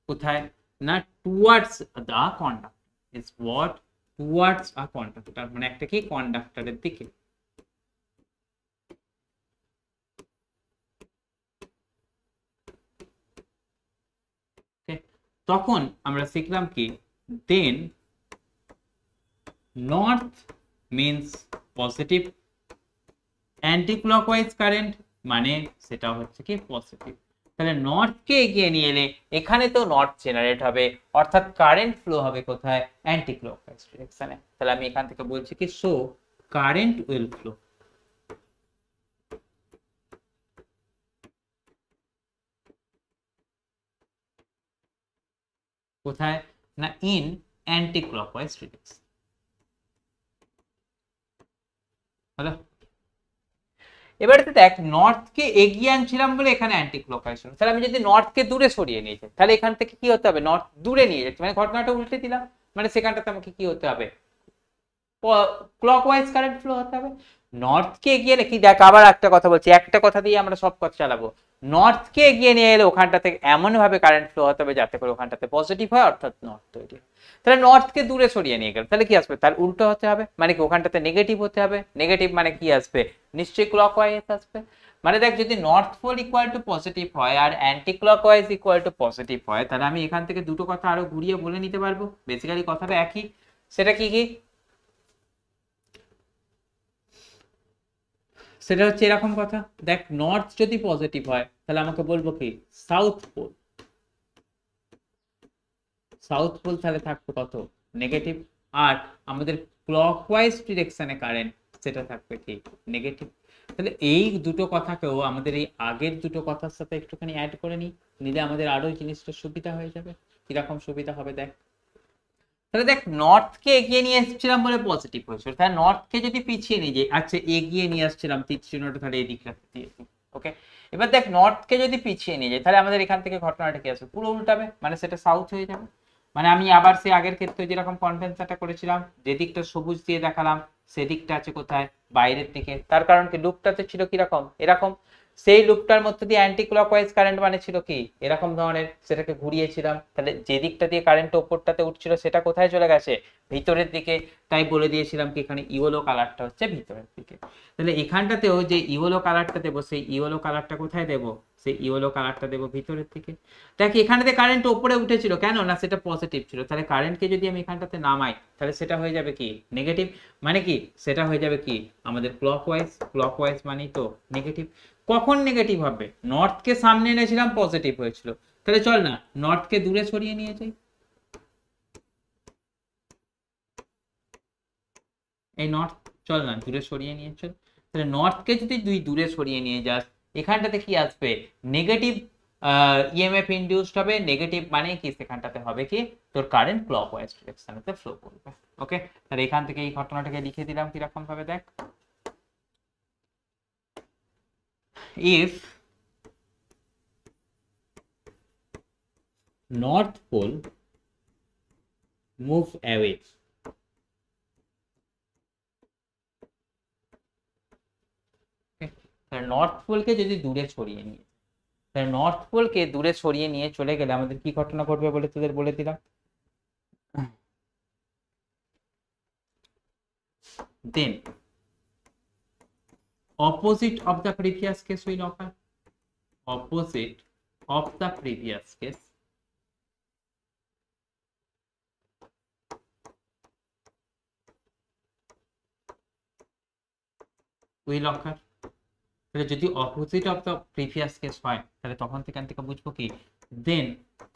কোথায় না, towards the conductor, is brought towards a conductor, মানে একটা কি কন্ডাক্টরের দিকে। তখন আমরা শিখলাম কি, then north means positive, anti clockwise current মানে সেটা হচ্ছে কি পজিটিভ। তাহলে নর্থকে এগিয়ে নিয়ে এলে এখানে তো নর্থ জেনারেট হবে, অর্থাৎ কারেন্ট ফ্লো হবে কোথায়, অ্যান্টি ক্লকওয়াইজ ডিরেকশনে। তাহলে আমি এখান থেকে বলছি কি, সো কারেন্ট উইল ফ্লো কোথায় না, ইন অ্যান্টি ক্লকওয়াইজ ডিরেকশন। হলো, এবারে দেখ নর্থকে এগিয়ে আনছিলাম বলে এখানে অ্যান্টি ক্লকওয়াইজ, তাহলে আমি যদি নর্থকে দূরে সরিয়ে নিয়ে যাই তাহলে এখান থেকে কি হতে হবে, নর্থ দূরে নিয়ে যাচ্ছি মানে ঘটনাটা উল্টে দিলাম, মানে সেখানটাতে আমাকে কি হতে হবে, ক্লকওয়াইজ কারেন্ট ফ্লো হতে হবে। নর্থকে এগিয়ে কি, দেখ আবার একটা কথা বলছি, একটা কথা দিয়ে আমরা সব কথা চালাবো। নর্থকে এগিয়ে নিয়ে এলে ওখানটাতে এমন ভাবে কারেন্ট ফ্লো হতে হবে যাতে করে ওখানটাতে পজিটিভ হয়, অর্থাৎ নর্থ তৈরি হয়। তাহলে নর্থকে দূরে সরিয়ে নিয়ে গেল তাহলে কি আসবে, তার উল্টো হতে হবে, মানে কি ওখানটাতে নেগেটিভ হতে হবে। নেগেটিভ মানে কি আসবে, নিশ্চয়ই ক্লকওয়াইজ আসবে। মানে দেখ যদি north pole equal to positive হয় আর anti clockwise equal to positive হয়, তাহলে আমি এখান থেকে দুটো কথা আরো ঘুরিয়ে বলে নিতে পারবো, বেসিক্যালি কথাটা একই। সেটা কি কি, সেটা হচ্ছে এরকম কথা, দেখ নর্থ যদি পজিটিভ হয় তাহলে আমাকে বলবো কি সাউথ পোল, সাউথ পোল তাহলে থাকবে কত, নেগেটিভ। আর আমাদের ক্লকওয়াইজ ডিরেকশনে কারেন্ট সেটা থাকবে কি নেগেটিভ। তাহলে এই দুটো কথাকেও আমাদের এই আগের দুটো কথার সাথে একটুখানি অ্যাড করে নিলে আমাদের আরো জিনিসটা সুবিধা হয়ে যাবে। কিরকম সুবিধা হবে দেখ, তাহলে দেখ নর্থকে এগিয়ে নিয়ে এসেছিলাম বলে পজিটিভ হয়েছিল, তাহলে নর্থকে যদি পিছিয়ে নিয়ে যাই, আচ্ছা এগিয়ে নিয়ে আসছিলাম তীর চিহ্নটা তাহলে এই দিকটা দিয়েছি। ওকে, এবার দেখ নর্থকে যদি পিছিয়ে নিয়ে যাই তাহলে আমাদের এখান থেকে ঘটনাটা কি আসবে, পুরো উল্টাবে, মানে সেটা সাউথ হয়ে যাবে। মানে আমি আবার সেই আগের ক্ষেত্রে যেরকম কনভেনশনটা করেছিলাম, যে দিকটা সবুজ দিয়ে দেখালাম সেদিকটা আছে কোথায়, বাইরের দিকে। তার কারণ কি, লুপটাতে ছিল কিরকম, এরকম, সেই লুপটার মধ্যে দিয়ে অ্যান্টি ক্লকওয়াইজ কারেন্ট মানে ছিল কি এরকম ধরনের, সেটাকে ঘুরিয়েছিলাম, তাহলে যে দিকটা দিয়ে কারেন্ট ওপরটাতে উঠছিল সেটা কোথায় চলে গেছে, ভিতরের দিকে। তাই বলে দিয়েছিলাম কি এখানে ইয়েলো কালারটা হচ্ছে ভিতরের দিকে। তাহলে এখানটাতেও যে ইয়েলো কালারটা দেবো, সেই ইয়েলো কালারটা কোথায় দেবো, সেই ইয়েলো কালারটা দেবো ভিতরের দিকে। দেখ এখানেতে কারেন্ট ওপরে উঠেছিল কেন না, সেটা পজিটিভ ছিল, তাহলে কারেন্টকে যদি আমি এখানটাতে নামাই তাহলে সেটা হয়ে যাবে কি নেগেটিভ, মানে কি সেটা হয়ে যাবে কি আমাদের ক্লকওয়াইজ, ক্লকওয়াইজ মানেই তো নেগেটিভ। কখন নেগেটিভ হবে, নর্থকে সামনে এনেছিলাম পজিটিভ হয়েছিল, তাহলে চল না নর্থকে দূরে সরিয়ে নিয়ে যাই, এই নর্থ চল না দূরে সরিয়ে নিয়ে চল। তাহলে নর্থকে যদি তুই দূরে সরিয়ে নিয়ে যাস এখানটাতে কি আসবে, নেগেটিভ ইএমএফ ইনডিউসড হবে, নেগেটিভ মানে কি সেখানটাতে হবে কি তোর কারেন্ট ক্লকওয়াইজ ডিরেকশনেতে ফ্লো করবে। ওকে, তাহলে এখান থেকে এই ঘটনাটাকে লিখে দিলাম কিরকম ভাবে, দেখ if north pole move away, north পোলকে যদি দূরে সরিয়ে নিয়ে, তাহলে নর্থ পোলকে দূরে সরিয়ে নিয়ে চলে গেলে আমাদের কি ঘটনা ঘটবে বলে তোদের বলে দিলাম, দেন opposite of the previous case will occur, opposite of the previous case will occur. তাহলে যদি opposite of the previous case হয় তাহলে তখন থেকে বুঝবো কি, then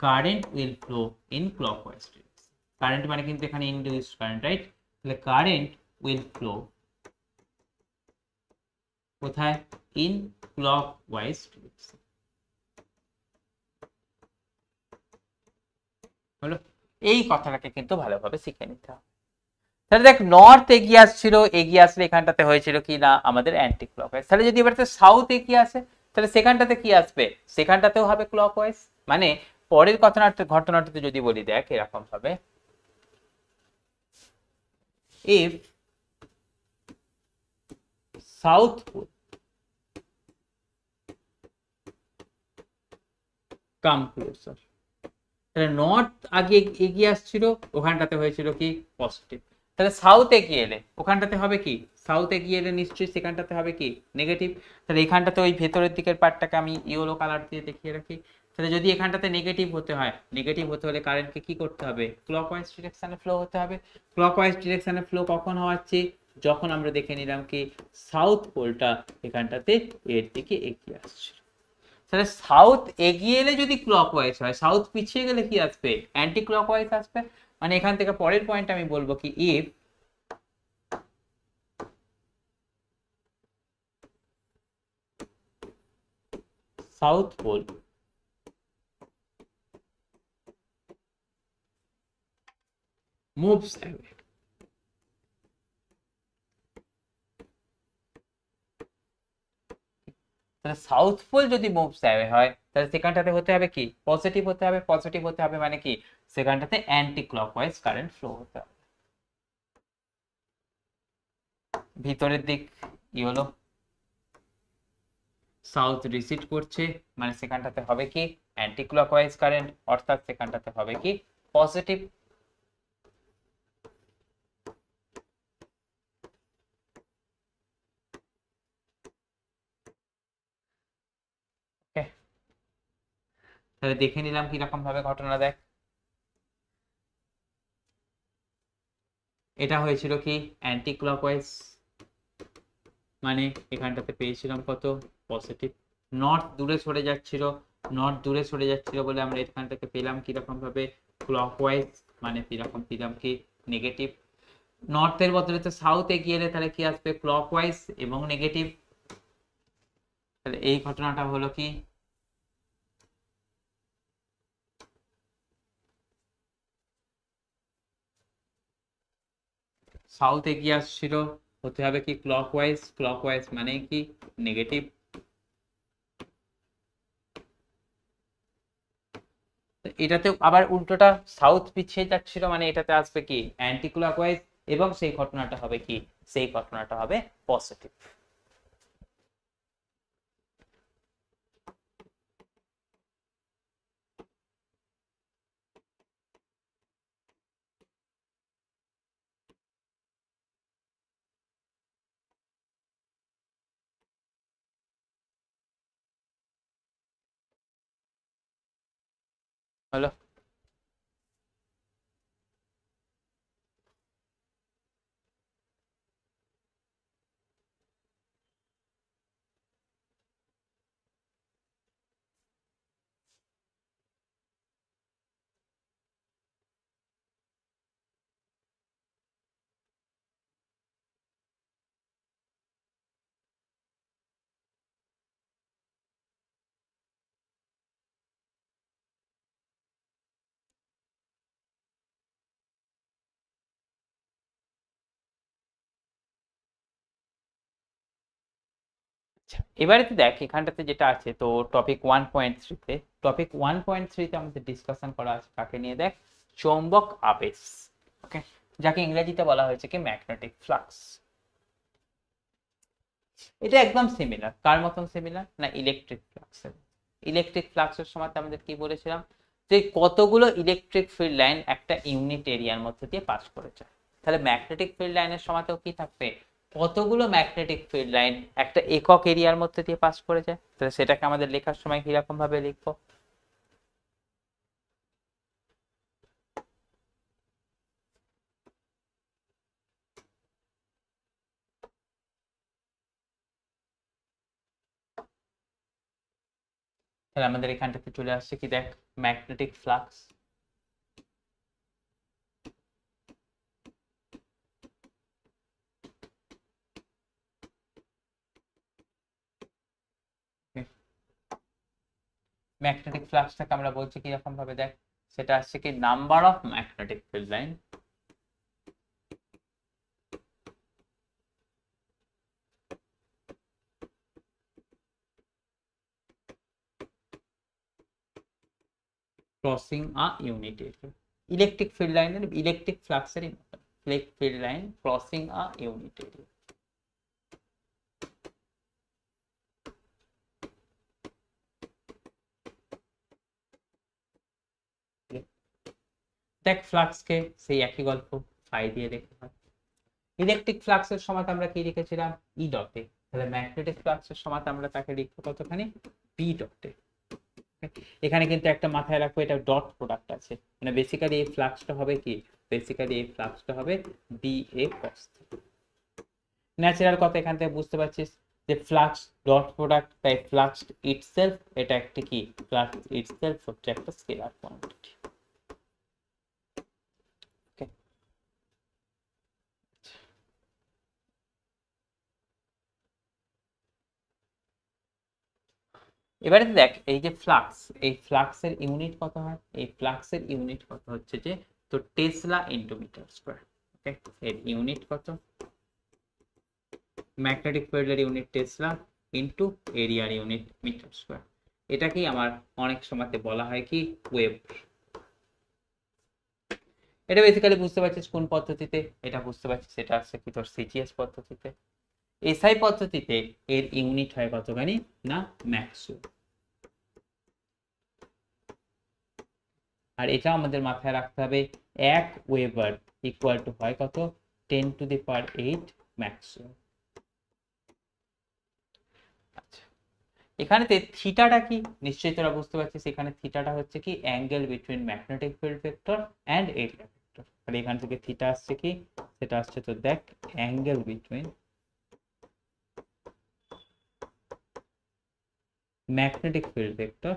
current will flow in clockwise direction. Current মানে কিন্তু এখানে ইনডিউসড কারেন্ট, রাইট? তাহলে কারেন্ট উইল ফ্লো কোথায়? In clockwise direction. হলো? এই কথাটাকে কিন্তু ভালোভাবে শিখে নিতে হবে। তাহলে দেখ, নর্থ এগিয়ে আসছিল, এগিয়ে আসলে এখানটাতে হয়েছিল কি না আমাদের অ্যান্টি ক্লকওয়াইজ। তাহলে যদি এবার সাউথ এগিয়ে আসে তাহলে সেখানটাতে কি আসবে? সেখানটাতেও হবে ক্লকওয়াইজ। মানে পরের ঘটনাটাতে যদি বলি, দেখ এরকম হবে, if south pole come closer, তাহলে নর্থ আগে এগিয়ে আসছিল, ওখানটাতে হয়েছিল কি পজিটিভ। তাহলে সাউথ এগিয়ে এলে ওখানটাতে হবে কি? সাউথ এগিয়ে এলে নিশ্চয়ই সেখানটাতে হবে কি নেগেটিভ। তাহলে এখানটাতে ওই ভেতরের দিকের পার্টটাকে আমি ইয়েলো কালার দিয়ে দেখিয়ে রাখি। তাহলে যদি এখানটাতে নেগেটিভ হতে হয়, নেগেটিভ হতে হলে কারেন্টকে কি করতে হবে? ক্লকওয়াইজ ডিরেকশনে ফ্লো হতে হবে। ক্লকওয়াইজ ডিরেকশনে ফ্লো কখন হওয়াচ্ছে? যখন আমরা দেখে নিলাম কি সাউথ পোলটা এখানটাতে এর দিকে এগিয়ে আসছে। তাহলে সাউথ এগিয়ে এলে যদি ক্লকওয়াইজ হয়, সাউথ পিছিয়ে গেলে কি আসবে? অ্যান্টি ক্লকওয়াইজ আসবে। মানে এখান থেকে পরের পয়েন্ট আমি বলবো কি, if south pole moves away, তাহলে সাউথ পোল যদি মুভস অ্যাওয়ে হয় তাহলে সেখানটাতে হতে হবে কি? পজিটিভ হতে হবে। পজিটিভ হতে হবে মানে কি? সেখানটাতে অ্যান্টি ক্লকওয়াইজ কারেন্ট ফ্লো হতে হবে। ভিতরের দিক কি হলো? সাউথ রিসিড করছে, মানে সেখানটাতে হবে কি অ্যান্টি ক্লকওয়াইজ কারেন্ট, অর্থাৎ সেখানটাতে হবে কি পজিটিভ। তাহলে দেখে নিলাম কিরকম ভাবে ঘটনা। দেখ এটা হয়েছিল কি অ্যান্টি ক্লকওয়াইজ, মানে এখানটাতে পেয়েছিলাম কত? পজিটিভ। নর্থ দূরে সরে যাচ্ছিল, নর্থ দূরে সরে যাচ্ছিল বলে আমরা এখানটাতে পেলাম কিরকম ভাবে? ক্লকওয়াইজ, মানে কিরকম পেলাম কি নেগেটিভ। নর্থের বদলে তো সাউথ এগিয়ে এলে তাহলে কি আসবে? ক্লকওয়াইজ এবং নেগেটিভ। তাহলে এই ঘটনাটা হলো কি সাউথ এগিয়ে আসছিল, হতে হবে কি ক্লকওয়াইজ। ক্লকওয়াইজ মানে কি নেগেটিভ। এটাতে আবার উল্টোটা, সাউথ পিছিয়ে যাচ্ছিল মানে এটাতে আসবে কি অ্যান্টি ক্লকওয়াইজ, এবং সেই ঘটনাটা হবে কি? সেই ঘটনাটা হবে পজিটিভ। হলো? আচ্ছা, এবারে তো দেখ এখানটাতে যেটা আছে, তো টপিক 1.3-তে, টপিক 1.3-তে আমাদের ডিসকাশন করা আছে কাকে নিয়ে? দেখ, চৌম্বক আবেশ। ওকে, যাকে ইংরেজিতে বলা হয়েছে কি ম্যাগনেটিক ফ্লাক্স। এটা একদম সিমিলার, কার মতন সিমিলার না ইলেকট্রিক ফ্লাক্সের। ইলেকট্রিক ফ্লাক্সের সময় আমাদের কি বলেছিলাম যে কতগুলো ইলেকট্রিক ফিল্ড লাইন একটা ইউনিট এরিয়ার মধ্যে দিয়ে পাস করেছে। তাহলে ম্যাগনেটিক ফিল্ড লাইনের সময়তেও কি থাকবে? কতগুলো ম্যাগনেটিক ফিল্ড লাইন একটা একক এরিয়ার মধ্যে দিয়ে পাস করে যায়। তাহলে সেটাকে আমাদের লেখার সময় কিরকম ভাবে লিখবো? তাহলে আমাদের এখানটাতে চলে আসছে কি দেখ, ম্যাগনেটিক ফ্লাক্স। ম্যাগনেটিক ফ্লাক্সটাকে আমরা বলছি কি রকম ভাবে দেখ, সেটা আসছে কি number of magnetic field line crossing a unit area. Electric field লাইনের ইলেকট্রিক ফ্লাক্সেরই মতো, electric field line crossing a unit area. দেখ ফ্লাক্সকে সেই একই গল্প ফাই দিয়ে লেখা হয়। ইলেকট্রিক ফ্লাক্সের সময় আমরা কি লিখেছিলাম, ই ডটে। তাহলে ম্যাগনেটিক ফ্লাক্সের সময় আমরা তাকে লিখবো কতখানি, বি ডটে। এখানে কিন্তু একটা মাথায় রাখবো, এটা ডট প্রোডাক্ট আছে, মানে বেসিক্যালি এই ফ্লাক্সটা হবে কি, বেসিক্যালি এই ফ্লাক্সটা হবে বি এ কস। ন্যাচারাল কথা এখান থেকে বুঝতে পারছিস যে ফ্লাক্স ডট প্রোডাক্ট, তাই ফ্লাক্স ইটসেলফ এটা একটা কি, ফ্লাক্স ইটসেলফ হচ্ছে একটা স্কেলার কোয়ান্টিটি। এবারে দেখ এই যে ফ্লাক্স, এই ফ্লাক্সের ইউনিট কত হয়, এই ফ্লাক্সের ইউনিট কত হচ্ছে যে তো টেসলা ইনটু মিটার স্কয়ার। ওকে, এর ইউনিট কত, ম্যাগনেটিক ফিল্ডের ইউনিট টেসলা ইনটু এরিয়ার ইউনিট মিটার স্কয়ার। এটাকেই আমার অনেক সময়তে বলা হয় কি ওয়েভ। এটা বেসিক্যালি বুঝতে পারছিস কোন পদ্ধতিতে, এটা বুঝতে পারছিস এটা আসছে কি তোর সিজিএস পদ্ধতিতে। এসআই পদ্ধতিতে এর ইউনিট হয় কতখানি না ম্যাক্সওয়েল। আর এটা আমাদের মাথায় রাখতে হবে, 1 ওয়েবার ইকুয়াল টু হয় কত, 10⁸ ম্যাক্সওয়েল। আচ্ছা, এখানেতে থিটাটা কি নিশ্চয়ই তোরা বুঝতে পারছিস, এখানে থিটাটা হচ্ছে কি angle between magnetic field vector and area vector. আর এখান থেকে থিটা আসছে কি, সেটা আসছে তো দেখ angle between magnetic field vector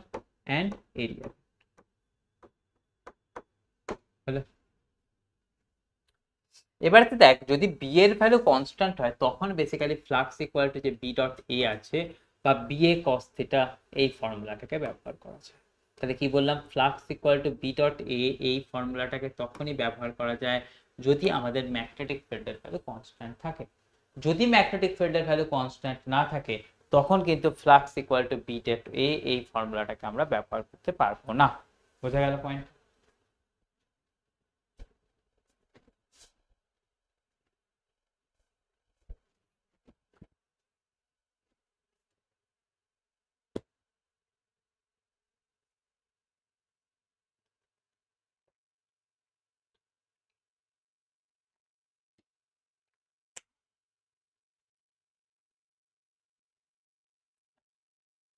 and area. এবারে দেখ যদি বি এর ভ্যালু কনস্ট্যান্ট হয় তখন বেসিক্যালি ফ্লাক্স ইকুয়াল টু যে বি ডট এ আছে বা বি এ কস থিটা, এই ফর্মুলাটাকে ব্যবহার করা যায়। তাহলে কি বললাম, flux equal to B dot A, এই ফর্মুলাটাকে তখনই ব্যবহার করা যায় যদি আমাদের ম্যাগনেটিক ফিল্ডের ভ্যালু কনস্ট্যান্ট থাকে। যদি ম্যাগনেটিক ফিল্ডের ভ্যালু কনস্ট্যান্ট না থাকে তখন কিন্তু flux equal to B dot A, এই ফর্মুলাটাকে আমরা ব্যবহার করতে পারবো না। বোঝা গেল পয়েন্ট?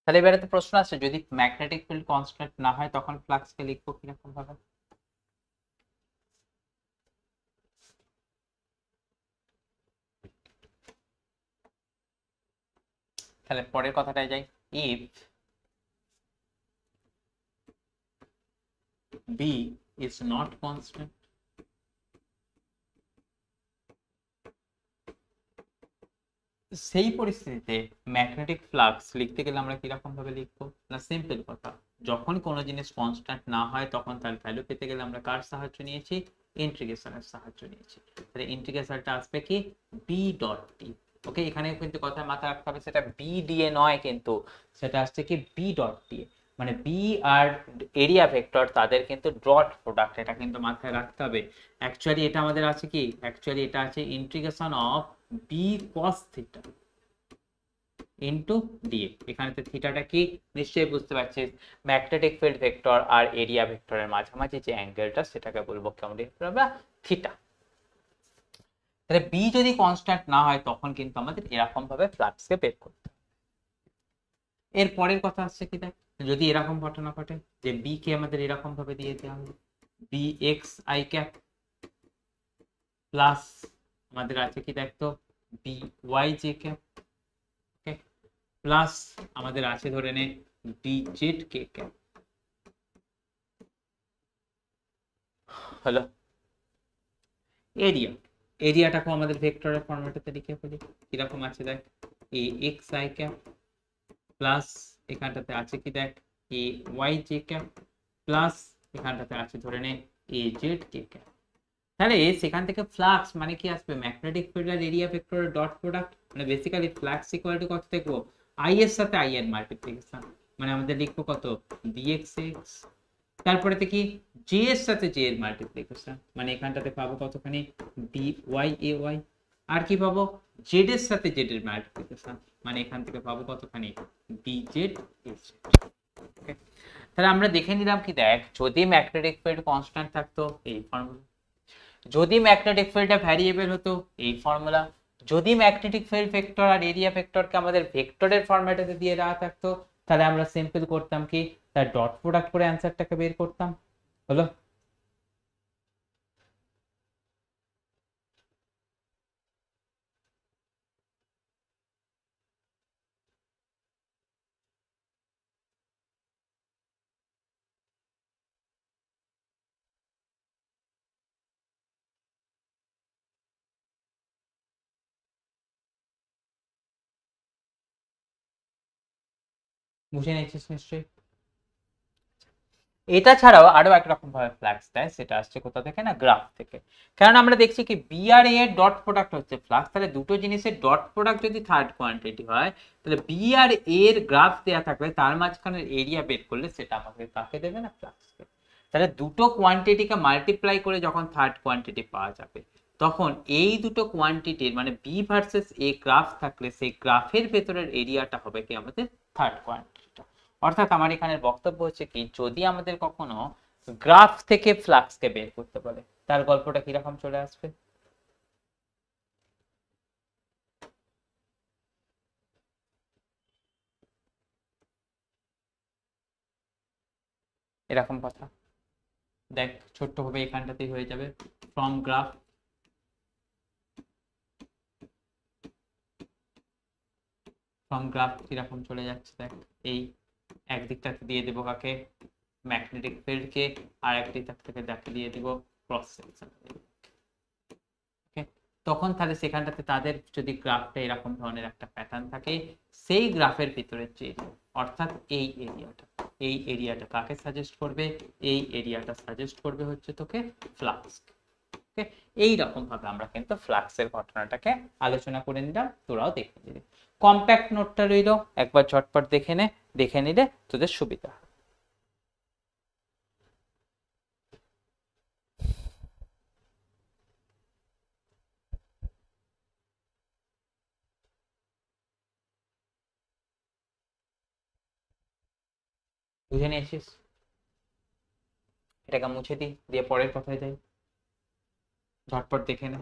তাহলে এবারে তো প্রশ্ন আছে, যদি ম্যাগনেটিক ফিল্ড কনস্ট্যান্ট না হয় তখন ফ্লাক্সকে লিখবো কিরকম ভাবে। তাহলে পরের কথাটায় যাই, if B is not constant, সেই পরিস্থিতিতে ম্যাগনেটিক ফ্লাক্স লিখতে গেলে আমরা কিরকম ভাবে লিখবো না, সিম্পল কথা, যখন কোনো জিনিস কনস্ট্যান্ট না হয় তখন তার ভ্যালু পেতে গেলে আমরা কার সাহায্য নিয়েছি, ইন্টিগ্রেশনের সাহায্য নিয়েছি। তাহলে ইন্টিগ্রেশনটা আসবে কি বি ডট টি। ওকে, এখানে কিন্তু কথা মাথায় রাখতে হবে, সেটা বি দিয়ে নয় কিন্তু, সেটা আসছে কি বি ডট দিয়ে, মানে বি আর এরিয়া ভেক্টর তাদের কিন্তু ডট প্রোডাক্ট, এটা কিন্তু মাথায় রাখতে হবে। অ্যাকচুয়ালি এটা আমাদের আছে কি, অ্যাকচুয়ালি এটা আছে integration of B cos theta into d A. এখানে থিটাটা কি নিশ্চয়ই বুঝতে পারছিস, ম্যাগনেটিক ফিল্ড ভেক্টর আর এরিয়া ভেক্টরের মাঝামাঝি যে অ্যাঙ্গেলটা সেটাকে বলবো কেমন আমরা থিটা। তাহলে বি যদি কনস্ট্যান্ট না হয় তখন কিন্তু আমাদের এরকম ভাবে ফ্লাক্সকে বের করতে হবে। এর পরের কথা আসছে কি দেখ, যদি এরকম ঘটনা ঘটে যে বি কে আমাদের এরকম ভাবে দিয়ে দেওয়া হলো, B x i cap plus আমাদের আছে কি দেখতো B y j cap, plus আমাদের আছে ধরে নে dz k cap হলো। এরিয়া, এরিয়াটাকে আমাদের ভেক্টরের ফরম্যাটে লিখে ফেলি। কিরকম আছে দেখ, A x i cap plus এখানটাতে আছে কি দেখ A y j cap plus এখানটাতে আছে ধরে নে এ জেড কে ক্যাপ। তাহলে সেখান থেকে ফ্লাক্স মানে কি আসবে, ম্যাগনেটিক ফিল্ড আর এরিয়া ভেক্টরের ডট প্রোডাক্ট, মানে বেসিক্যালি ফ্লাক্স ইকুয়াল টু কত দেখবো, আই এর সাথে আই এর মাল্টিপ্লিকেশন, মানে আমাদের লিখবো কত ডিএক্স এক্স, তারপরে কি জে এর সাথে জে এর মাল্টিপ্লিকেশন, মানে এখানটাতে পাবো কতখানি ডি ওয়াই এ ওয়াই, আর কি পাবো জেড এর সাথে জেড এর মাল্টিপ্লিকেশন, মানে এখান থেকে পাবো কতখানি ডি জেড এস। তাহলে আমরা দেখে নিলাম কি দেখ, যদি ম্যাগনেটিক ফিল্ড কনস্ট্যান্ট থাকতো এই ফর্মুলা, যদি ম্যাগনেটিক ফিল্ডটা ভ্যারিয়েবল হতো এই ফর্মুলা, যদি ম্যাগনেটিক ফিল্ড ভেক্টর আর এরিয়া ভেক্টরকে আমাদের ভেক্টরের ফরম্যাটে দিয়ে দেওয়া থাকতো, তাহলে আমরা সিম্পল করতাম কি তার ডট প্রোডাক্ট করে অ্যান্সারটাকে বের করতাম। হলো, বুঝে নিয়েছিস নিশ্চয়ই। এটা ছাড়াও আরো একরকম ভাবে ফ্লাক্স দেয়, সেটা আসছে কোথা থেকে না গ্রাফ থেকে। কারণ আমরা দেখছি কি বি আর এ এর ডট প্রোডাক্ট হচ্ছে ফ্লাক্স, তাহলে দুটো জিনিসের ডট প্রোডাক্ট যদি থার্ড কোয়ান্টিটি হয়, তাহলে বি আর এ এর গ্রাফ দেওয়া থাকবে, তার মাঝখানে এরিয়া বের করলে সেটা আমাকে কাকে দেবে না ফ্লাক্সকে। তাহলে দুটো কোয়ান্টিটিকে মাল্টিপ্লাই করে যখন থার্ড কোয়ান্টিটি পাওয়া যাবে, তখন এই দুটো কোয়ান্টিটির মানে বি ভার্সেস এ গ্রাফ থাকলে সেই গ্রাফের ভেতরের এরিয়াটা হবে কি আমাদের থার্ড কোয়ান্টিটিটা। অর্থাৎ আমার এখানে বক্তব্য হচ্ছে কি, যদি আমাদের কখনো গ্রাফ থেকে ফ্লাক্সকে বের করতে বলে, তার গল্পটা কিরকম চলে আসবে, এরকম কথা। দেখ ছোট্ট ভাবে এখানটাতেই হয়ে যাবে, ফ্রম গ্রাফ কিরকম চলে যাচ্ছে দেখ, এই একদিকটাতে দিয়ে দেবো কাকে ম্যাগনেটিক ফিল্ডকে, আর একদিকটা থেকে দেখে দিয়ে দিব ক্রস সেকশন। তখন তাহলে সেখানটাতে তাদের যদি গ্রাফটা এরকম ধরনের একটা প্যাটার্ন থাকে, সেই গ্রাফের ভিতরে যে অর্থাৎ এই এরিয়াটা কাকে সাজেস্ট করবে, এই এরিয়াটা সাজেস্ট করবে হচ্ছে তোকে ফ্লাক্স। ওকে, এইরকম ভাবে আমরা কিন্তু ফ্লাক্সের ঘটনাটাকে আলোচনা করে নিলাম, তোরাও দেখে নিবি। কম্প্যাক্ট নোটটা রইল, একবার ঝটপট দেখে নিলে তোদের সুবিধা। বুঝে নিয়েছিস? এটাকে মুছে দিই, দিয়ে পরের কথায় যাই, ঝটপট দেখে নে।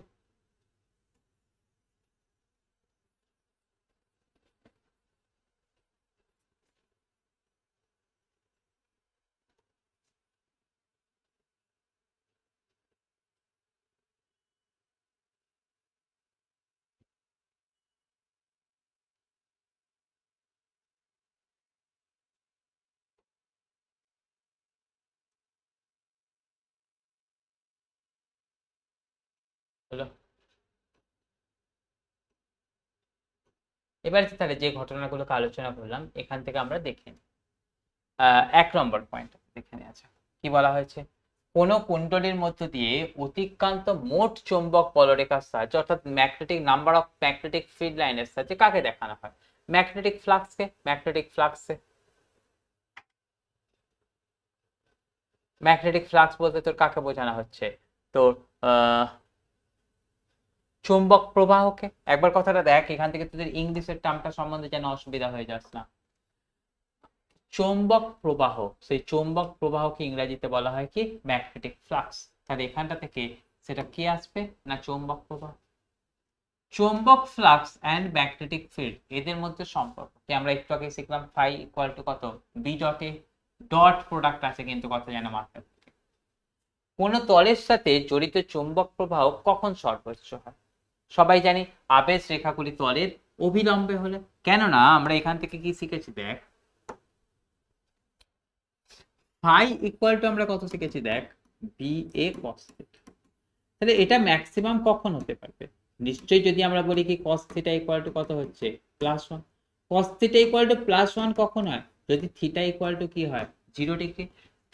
হলো, এবার তাহলে যে ঘটনাগুলোকে আলোচনা করলাম এখান থেকে আমরা দেখে নিই। 1 নম্বর পয়েন্ট দেখে নিয়ে আছে, কি বলা হয়েছে, কোন কুণ্ডলীর মধ্য দিয়ে অতিক্রান্ত মোট চৌম্বক বলরেখার সাহায্যে, অর্থাৎ magnetic number of magnetic field লাইনের সাহায্যে কাকে দেখানো হয়, ম্যাগনেটিক ফ্লাক্সকে। ম্যাগনেটিক ফ্লাক্স বলতে তোর কাকে বোঝানো হচ্ছে, তোর চৌম্বক প্রবাহকে। একবার কথাটা দেখ, এখান থেকে তোদের ইংলিশের টার্মটা সম্বন্ধে যেন অসুবিধা হয়ে যাস না। চৌম্বক প্রবাহ, সেই চৌম্বক প্রবাহকে ইংরেজিতে বলা হয় কি ম্যাগনেটিক ফ্লাক্স। তাহলে এখানটা থেকে সেটা কি আসবে না চৌম্বক প্রবাহ। চৌম্বক ফ্লাক্স এন্ড ম্যাগনেটিক ফিল্ড এদের মধ্যে সম্পর্ক কি আমরা একটু আগে শিখলাম, ফাই ইকুয়াল টু কত B dot A, dot product আছে কিন্তু কথা যেন মাথায়। কোন তলের সাথে জড়িত চৌম্বক প্রবাহ কখন সর্বোচ্চ হয়, সবাই জানি আবেশ রেখাগুলি তলের অভিলম্বে হলে। কেননা আমরা এখান থেকে কি শিখেছি দেখ, ফাই ইকুয়াল টু আমরা কত শিখেছি দেখ, বি এ কস থিটা। তাহলে এটা ম্যাক্সিমাম কখন হতে পারবে? নিশ্চয়ই যদি আমরা বলি কি কস থিটা ইকুয়াল টু কত হচ্ছে +1, কস থিটা ইকুয়াল টু +1 কখন হয়? যদি থিটা ইকুয়াল টু কি হয় 0 ডিগ্রি।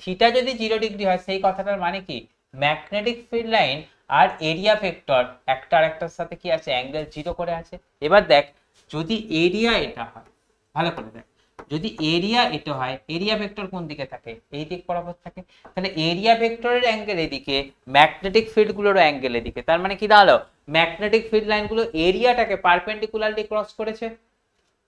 থিটা যদি 0 ডিগ্রি হয় সেই কথাটার মানে কি ম্যাগনেটিক ফিল্ড লাইন আর এরিয়া ভেক্টর একটা আরেকটার সাথে কি আছে অ্যাঙ্গেল 0 করে আছে। এবার দেখ যদি এরিয়া এটা হয়, ভালো করে দেখ, যদি এরিয়া এটা হয়, এরিয়া ভেক্টর কোন দিকে থাকে? এই দিক বরাবর থাকে। তাহলে এরিয়া ভেক্টরের অ্যাঙ্গেল এদিকে, ম্যাগনেটিক ফিল্ড গুলোর অ্যাঙ্গেল এদিকে। তার মানে কি দাঁড়ালো ম্যাগনেটিক ফিল্ড লাইনগুলো এরিয়াটাকে পারপেন্ডিকুলারলি ক্রস করেছে।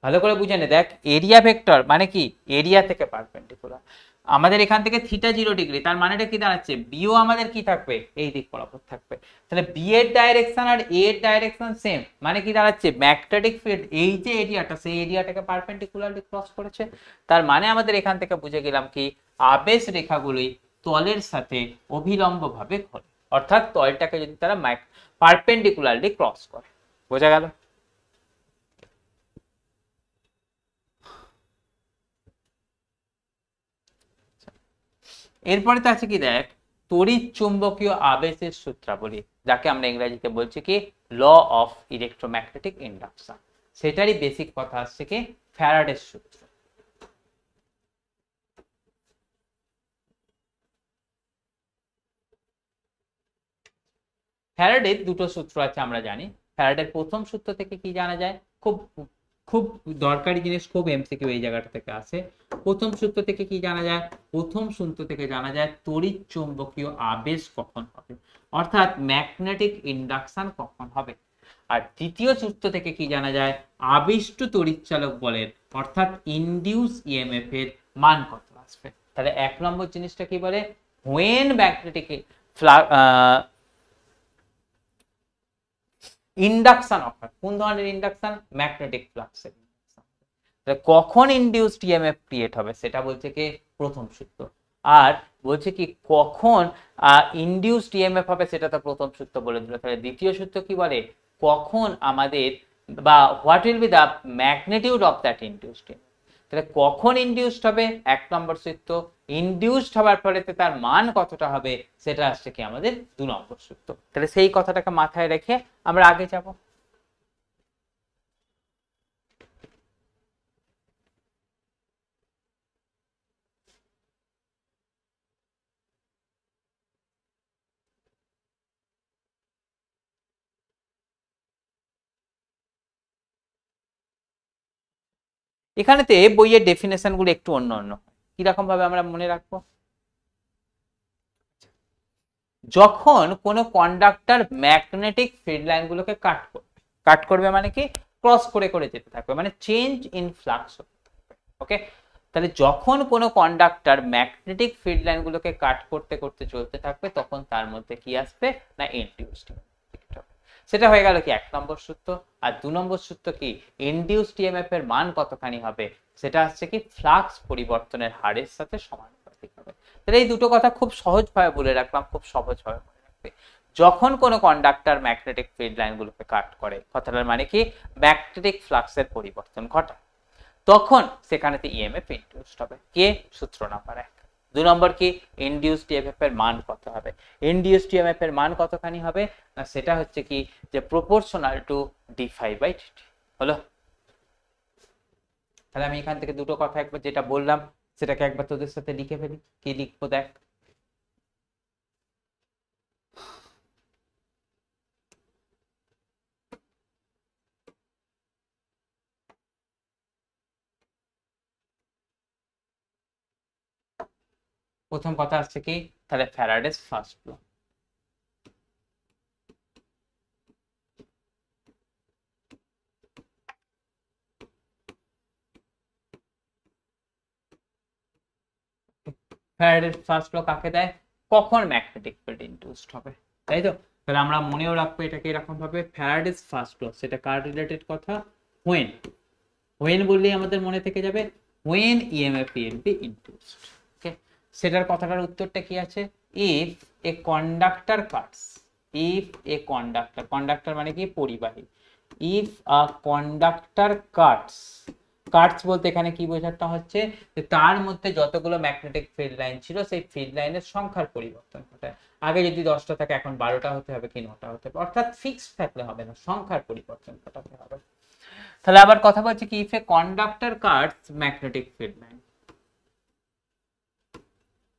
ভালো করে বুঝে নে, দেখ এরিয়া ভেক্টর মানে কি এরিয়া থেকে পারপেন্ডিকুলার। আমাদের এখান থেকে থিটা 0 ডিগ্রি, তার মানেটা কি দাঁড়াচ্ছে বিও আমাদের কি থাকবে এই দিক বরাবর থাকবে। তাহলে বি এর ডাইরেকশন আর এ এর ডাইরেকশন সেম, মানে কি দাঁড়াচ্ছে ম্যাগনেটিক ফিল্ড এই যে এরিয়াটা সেই এরিয়াটাকে পারপেন্ডিকুলারলি ক্রস করেছে। তার মানে আমাদের এখান থেকে বুঝে গেলাম কি আবেশ রেখাগুলি তলের সাথে অভিলম্ব ভাবে ঘোরে, অর্থাৎ তলটাকে যদি তারা পারপেন্ডিকুলারলি ক্রস করে। বোঝা গেল? এরপরে তো আছে কি দেখ তড়িৎ চুম্বকীয় আবেশের সূত্রাবলী, যাকে আমরা ইংরেজিতে বলছি কি ল অফ ইলেকট্রোম্যাগনেটিক ইন্ডাকশন। সেটারই বেসিক কথা আসছে কি ফ্যারাডের সূত্র। ফ্যারাডের দুটো সূত্র আছে আমরা জানি। ফ্যারাডের প্রথম সূত্র থেকে কি জানা যায়, খুব খুব দরকারি জিনিস, খুব এমসিকিউ এই জায়গাটা থেকে আসে। প্রথম সূত্র থেকে কি জানা যায়? প্রথম সূত্র থেকে জানা যায় তড়িৎ চুম্বকীয় আবেশ কখন হবে, অর্থাৎ ম্যাগনেটিক ইন্ডাকশন কখন হবে। আর দ্বিতীয় সূত্র থেকে কি জানা যায়? আবিষ্ট তড়িৎচালক বলের অর্থাৎ ইনডিউস ইএমএফ এর মান কত আসবে। তাহলে এক নম্বর জিনিসটা কি বলে, হোয়েন ম্যাগনেটিক ইন্ডাকশন অফার, কোন ধরনের ইন্ডাকশন? ম্যাগনেটিক ফ্লাক্সের ইন্ডাকশন। তাহলে কখন ইনডিউসড ইএমএফ ক্রিয়েট হবে সেটা বলছে কি প্রথম সূত্র। আর বলছে কি কখন ইনডিউসড ইএমএফ হবে সেটা তো প্রথম সূত্র বলে দিল। তাহলে দ্বিতীয় সূত্র কি বলে, কখন আমাদের বা what will be the magnitude of that induced EMF. তাহলে কখন ইনডিউসড হবে এক নম্বর সূত্র, ইনডিউসড হওয়ার ফলে তার মান কতটা হবে সেটা আসছে কি আমাদের 2 নম্বর সূত্র। তাহলে সেই কথাটাকে মাথায় রেখে আমরা আগে যাব। এখানেতে বইয়ের ডেফিনেশন গুলো একটু অন্য অন্য, কিরকম ভাবে আমরা মনে রাখবো? যখন কোনো কন্ডাক্টর ম্যাগনেটিক ফিল্ড লাইন গুলোকে কাট করবে মানে কি ক্রস করে করে যেতে থাকবে, মানে চেঞ্জ ইন ফ্লাক্স। ওকে, তাহলে যখন কোনো কন্ডাক্টর ম্যাগনেটিক ফিল্ড লাইন গুলোকে কাট করতে করতে চলতে থাকবে তখন তার মধ্যে কি আসবে না ইনডিউসড। সেটা হয়ে গেল কি এক নম্বর সূত্র। আর 2 নম্বর সূত্র কি ইনডিউসড ইএমএফ এর মান কতখানি হবে সেটা হচ্ছে কি ফ্লাক্স পরিবর্তনের হারের সাথে সমানুপাতিক হবে। তাহলে এই দুটো কথা খুব সহজভাবে বলে রাখলাম, খুব সহজভাবে মনে রাখবে। যখন কোনো কন্ডাক্টর ম্যাগনেটিক ফিল্ড লাইন গুলোকে কাট করে, কথাটার মানে কি ম্যাগনেটিক ফ্লাক্সের পরিবর্তন ঘটায়, তখন সেখানেতে ইএমএফ ইনডিউসড হবে। কে? সূত্র নাম্বার 1। 2 নম্বর কি ইনডিউসড ইএমএফ এর মান কত হবে? ইনডিউসড ইএমএফ এর মান কতখানি হবে না সেটা হচ্ছে কি যে প্রপোর্শনাল টু d∅dt হলো। তাহলে আমি এখান থেকে দুটো কথা একবার যেটা বললাম সেটাকে একবার তোদের সাথে লিখে ফেলি। কি লিখবো দেখ, প্রথম কথা আসছে কি তাহলে Faraday's first law. Faraday's first law কাকে দেয়? কখন ম্যাগনেটিক ফিল্ড ইনডিউসড হবে, তাই তো? তাহলে আমরা মনেও রাখবো এটাকে এরকম ভাবে, ফ্যারাডেস ফার্স্ট ল সেটা কার রিলেটেড কথা? হোয়েন। হোয়েন বললেই আমাদের মনে থেকে যাবে when EMF will be induced. Okay, সেটার কথাটার উত্তরটা কি আছে? If a conductor cuts, if a conductor, conductor মানে কি পরিবাহী, if a conductor cuts cards বলতে এখানে কি বোঝাটা হচ্ছে যে তার মধ্যে যতগুলো ম্যাগনেটিক ফিল্ড লাইন ছিল সেই ফিল্ড লাইনের সংখ্যার পরিবর্তন ঘটায়। আগে যদি 10টা থাকে এখন 12টা হতে হবে কি 9টা হতে হবে, অর্থাৎ ফিক্সড থাকলে হবে না, সংখ্যার পরিবর্তন ঘটাতে হবে। তাহলে আবার কথা বলছি কি, if a conductor cuts magnetic field line,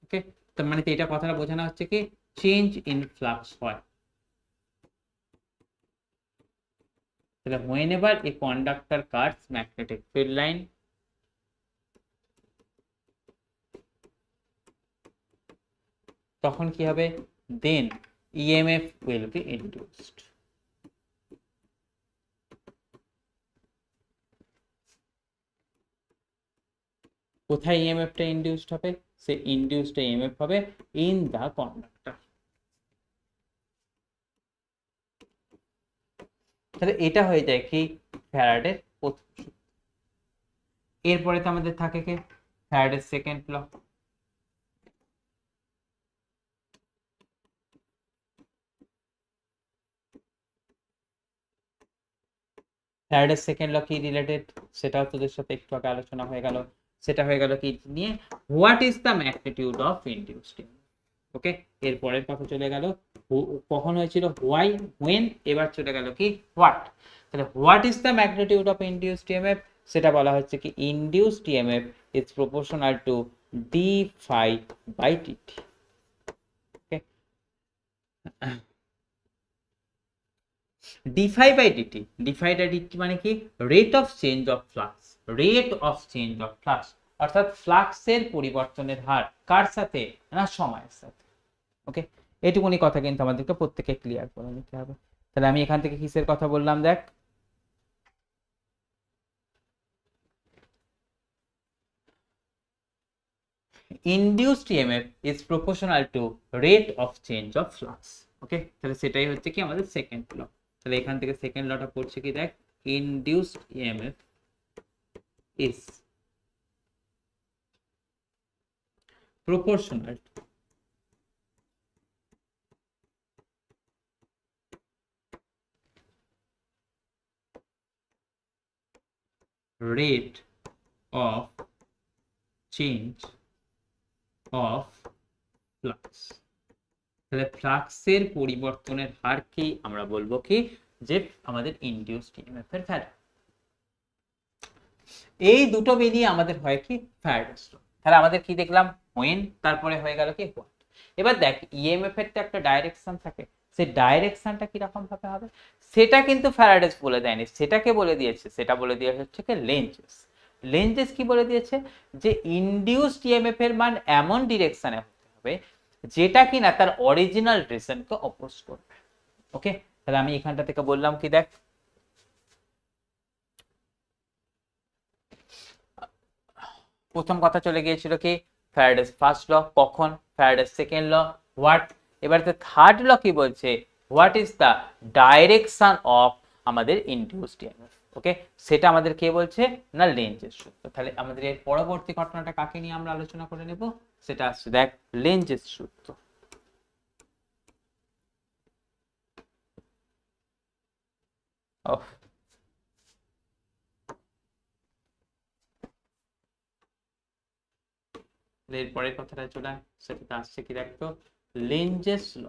okay, তার মানে এটা কথাটা বোঝানো হচ্ছে কি চেঞ্জ ইন ফ্লাক্স হয়। তাহলে whenever a conductor cuts magnetic field line, তখন কি হবে, then EMF will be induced। কোথায় ইএমএফটা ইনডিউসড হবে, সে ইনডিউসড ইএমএফ হবে ইন দা কন্ডাক্টর। তাহলে এটা হয়ে যায় কি ফ্যারাডের প্রথম সূত্র। এরপরে তো আমাদের থাকে কি ফ্যারাডের সেকেন্ড ল। ফ্যারাডের সেকেন্ড ল কি রিলেটেড, সেটাও তোদের সাথে একটু আগে আলোচনা হয়ে গেল। সেটা হয়ে গেল কি নিয়ে, what is the magnitude of induced EMF. Okay, এরপরের কথা চলে গেল কখন হয়েছিল হোয়াই হোয়েন, এবার চলে গেল কি হোয়াট। তাহলে what is the magnitude of induced EMF, সেটা বলা হচ্ছে কি induced EMF is proportional to d phi by d t. Okay, d phi by d t, d phi by d t মানে কি rate of change of flux, rate of change of flux, অর্থাৎ ফ্লাক্সের পরিবর্তনের হার কার সাথে না সময়ের সাথে। ওকে, এটুকুনি কথা কিন্তু আমাদেরকে প্রত্যেকে ক্লিয়ার করে নিতে হবে। তাহলে আমি এখান থেকে কিসের কথা বললাম দেখ, induced EMF is proportional to rate of change of flux। ওকে, তাহলে সেটাই হচ্ছে কি আমাদের সেকেন্ড ল। তাহলে এখান থেকে সেকেন্ড লটা পড়ছে কি দেখ, induced EMF is proportional rate of change of flux। তাহলে ফ্লাক্সের পরিবর্তনের হারকেই আমরা বলবো কি যে আমাদের ইনডিউসড ইএমএফ এর ভ্যালু। এই দুটো বেরিয়ে আমাদের হয় কি ফ্যারাডেস ল। তাহলে আমাদের কি দেখলাম হোয়েন, তারপরে হয়ে গেল কি হোয়াট। এবার দেখ ইএমএফ এর তো একটা ডাইরেকশন থাকে, সেই ডাইরেকশনটা কি রকম ভাবে হবে সেটা কিন্তু ফ্যারাডেস বলে দেয়নি, সেটাকে বলে দিয়েছে, সেটা বলে দিয়ে হচ্ছে কি লেঞ্জেস। লেঞ্জেস কি বলে দিয়েছে যে ইনডিউসড ইএমএফ এর মান এমন ডিরেকশনে হতে হবে যেটা কিনা তার অরিজিনাল ডিরেকশনকে অপোজ করবে। ওকে, তাহলে আমি এখানটা থেকে বললাম কি দেখ, প্রথম কথা চলে গিয়েছিল কি ফ্যারাডেস ফার্স্ট ল, কখন ফ্যারাডেস সেকেন্ড ল, হোয়াট। এবার থার্ড ল কি বলছে, what is the direction of আমাদের ইনডিউসড ইএমএফ। ওকে, সেটা আমাদের কে বলছে না লেঞ্জেস সূত্র। তাহলে আমাদের এর পরবর্তী ঘটনাটা কাকে নিয়ে আমরা আলোচনা করে নেব, সেটা আসছে দেখ লেঞ্জেস সূত্র। এর পরের কথাটা চলে সেটা আসছে কি দেখতো লেঞ্জেস ল।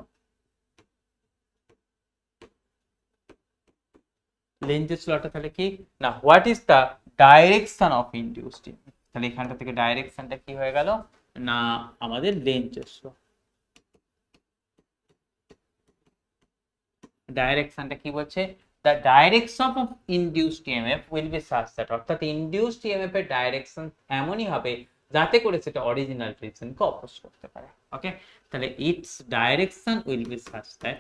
লেঞ্জেস লটা তাহলে কি না what is the direction of induced EMF. তাহলে এখানটা থেকে ডাইরেকশনটা কি হয়ে গেল না আমাদের লেঞ্জেস ল। ডাইরেকশনটা কি বলছে, the direction of induced EMF will be such that, অর্থাৎ ইনডিউসড ইএমএফ এর ডাইরেকশন এমনই হবে যাতে করে সেটা অরিজিনাল ডিরেকশনকে অপোজ করতে পারে। ওকে, তাহলে it's direction will be such that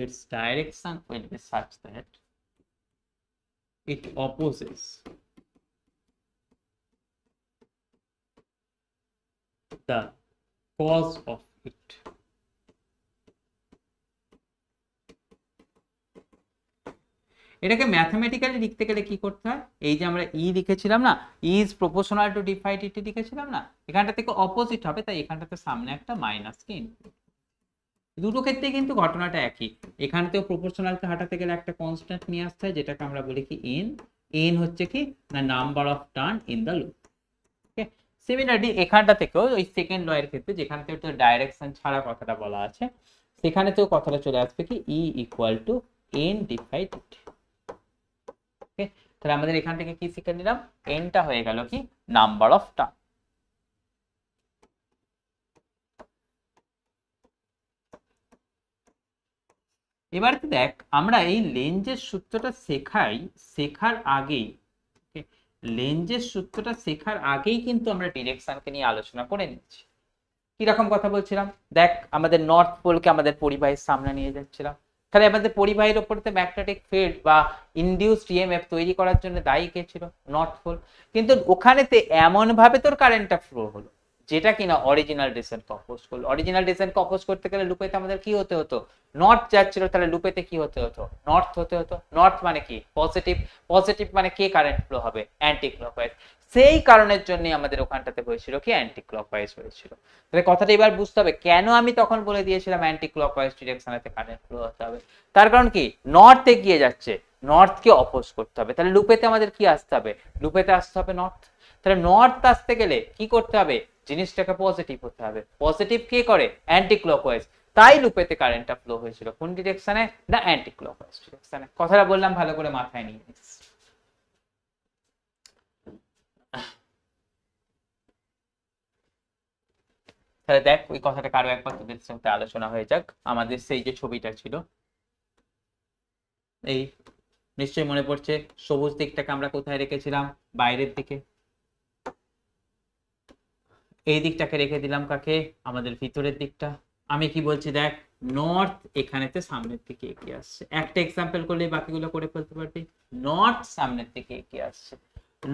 its direction will be such that it opposes the cause of it। এটাকে ম্যাথমেটিক্যালি লিখতে গেলে কি করতে হয়, এই যে আমরা ই লিখেছিলাম না, is proportional to d phi d t লিখেছিলাম না, এখানটা থেকে অপোজিট হবে, তাই এখানটাতে সামনে একটা মাইনাস কে ইনক্লুড। দুটো ক্ষেত্রে কিন্তু ঘটনাটা একই, এখানতেও প্রপোর্শনালকে হাঁটাতে গেলে একটা কনস্ট্যান্ট নিয়ে আসতে হয়, যেটাকে আমরা বলি কি এন। এন হচ্ছে কি না number of turn in the loop. Okay, similarly এখানটা থেকেও ওই সেকেন্ড ল এর ক্ষেত্রে যেখান থেকে তো ডাইরেকশন ছাড়া কথাটা বলা আছে, সেখানেতেও কথাটা চলে আসবে কি E equal to N divide DT. Okay, তাহলে আমাদের এখান থেকে কি শিখে নিলাম, এনটা হয়ে গেল কি নাম্বার অফ টার্ন। এবার দেখ আমরা এই লেঞ্জের সূত্রটা শেখার আগেই, লেঞ্জের সূত্রটা শেখার আগেই কিন্তু আমরা ডিরেকশনকে নিয়ে আলোচনা করে নিচ্ছি। কিরকম কথা বলছিলাম, দেখ আমাদের নর্থ পোলকে আমাদের পরিবাহীর সামনে নিয়ে যাচ্ছিলাম, তাহলে আমাদের পরিবাহীর ওপরে ম্যাগনেটিক ফিল্ড বা ইনডিউসড ইএমএফ তৈরি করার জন্য দায়ী কে ছিল, নর্থ পোল। কিন্তু ওখানেতে এমন ভাবে তোর কারেন্টটা ফ্লো হলো যেটা কিনা অরিজিনাল ডিসেন্টকে অপোজ করলো। অরিজিনাল ডিসেন্টকে অপোজ করতে গেলে লুপেতে আমাদের কি হতে হতো, নর্থ যাচ্ছিল, তাহলে লুপেতে কি হতে হতো, নর্থ হতে হতো। নর্থ মানে কি পজিটিভ, পজিটিভ মানে কে কারেন্ট ফ্লো হবে, অ্যান্টি ক্লকওয়াইজ। সেই কারণের জন্য আমাদের ওখানটাতে হয়েছিল কি অ্যান্টি ক্লকওয়াইজ হয়েছিল। তাহলে কথাটা এবার বুঝতে হবে কেন আমি তখন বলে দিয়েছিলাম অ্যান্টি ক্লকওয়াইজ ডিরেকশনেতে কারেন্ট ফ্লো হতে হবে। তার কারণ কি নর্থ এগিয়ে যাচ্ছে, নর্থকে অপোজ করতে হবে, তাহলে লুপেতে আমাদের কি আসতে হবে, লুপেতে আসতে হবে নর্থ। তাহলে নর্থ আসতে গেলে কি করতে হবে, জিনিসটাকে পজিটিভ হতে হবে। পজিটিভ কে করে, অ্যান্টি ক্লকওয়াইজ। তাই লুপেতে কারেন্টটা ফ্লো হয়েছিল কোন ডিরেকশনে, না অ্যান্টি ক্লকওয়াইজ ডিরেকশনে। কথাটা বললাম ভালো করে মাথায় নিয়ে নিস। তাহলে দেখ ওই কথাটা কারো একবার তোদের সাথে আলোচনা হয়ে যাক। আমাদের সেই যে ছবিটা ছিল, এই নিশ্চয়ই মনে পড়ছে, সবুজ দিকটাকে আমরা কোথায় রেখেছিলাম, বাইরের দিকে। এই দিকটাকে রেখে দিলাম কাকে, আমাদের ভিতরের দিকটা। আমি কি বলছি দেখ, নর্থ এখানেতে সামনের দিকে এগিয়ে আসছে, একটা এক্সাম্পল করলে বাকিগুলো করে ফেলতে পারবি। নর্থ সামনের দিকে এগিয়ে আসছে,